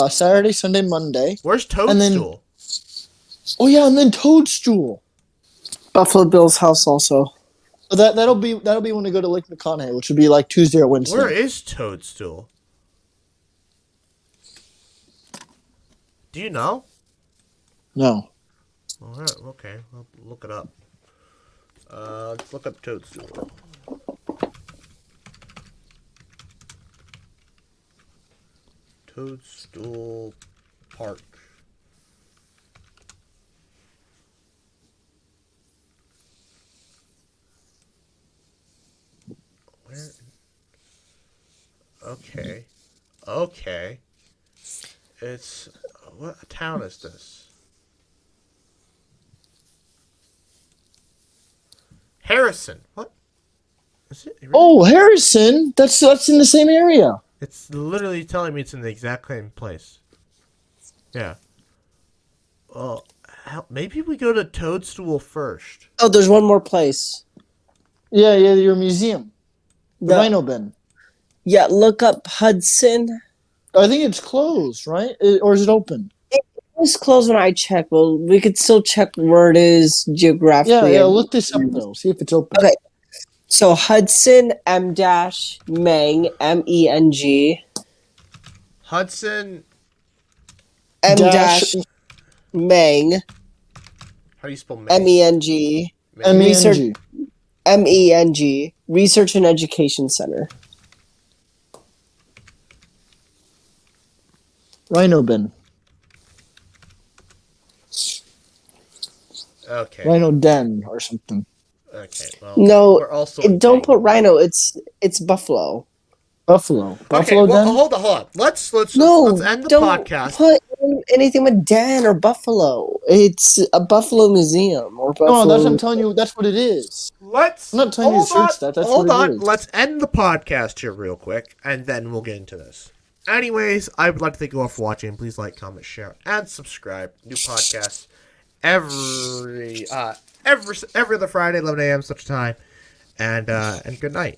Saturday, Sunday, Monday. Where's Toadstool? And then, oh yeah, and then Toadstool. Buffalo Bill's house also. So that'll be when we go to Lake McConaughey, which would be like Tuesday or Wednesday. Where is Toadstool? Do you know? No. All right, okay, I'll look it up. Let's look up Toadstool. Toadstool Park. Where? Okay. It's what town is this? Harrison. What? Is it? Really? Oh, Harrison. That's in the same area. It's literally telling me it's in the exact same place. Yeah. Well, maybe we go to Toadstool first. Oh, there's one more place. Yeah, your museum, the Rhino Bin. Yeah, look up Hudson. I think it's closed, right? Or is it open? It was closed when I checked. Well, we could still check where it is geographically. Yeah. Look this up though. See if it's open. Okay. So Hudson M-Meng, MENG. Hudson M Dash dash Meng, How do you spell MENG, MENG. MENG, Research and Education Center. Rhino bin. Okay. Rhino den or something. Okay. Well, No, we're also in don't put Bangor. Rhino. It's Buffalo. Buffalo. Okay. Buffalo Well, den? hold on. Let's No, end the don't podcast. put anything with Dan or Buffalo. It's a Buffalo museum or Buffalo. No, that's what I'm telling you. That's what it is. Let's I'm not telling you to search that. That's hold what on. it is. Let's end the podcast here real quick, and then we'll get into this. Anyways, I would like to thank you all for watching. Please like, comment, share, and subscribe. New podcasts every other Friday, 11 a.m. such time, and good night.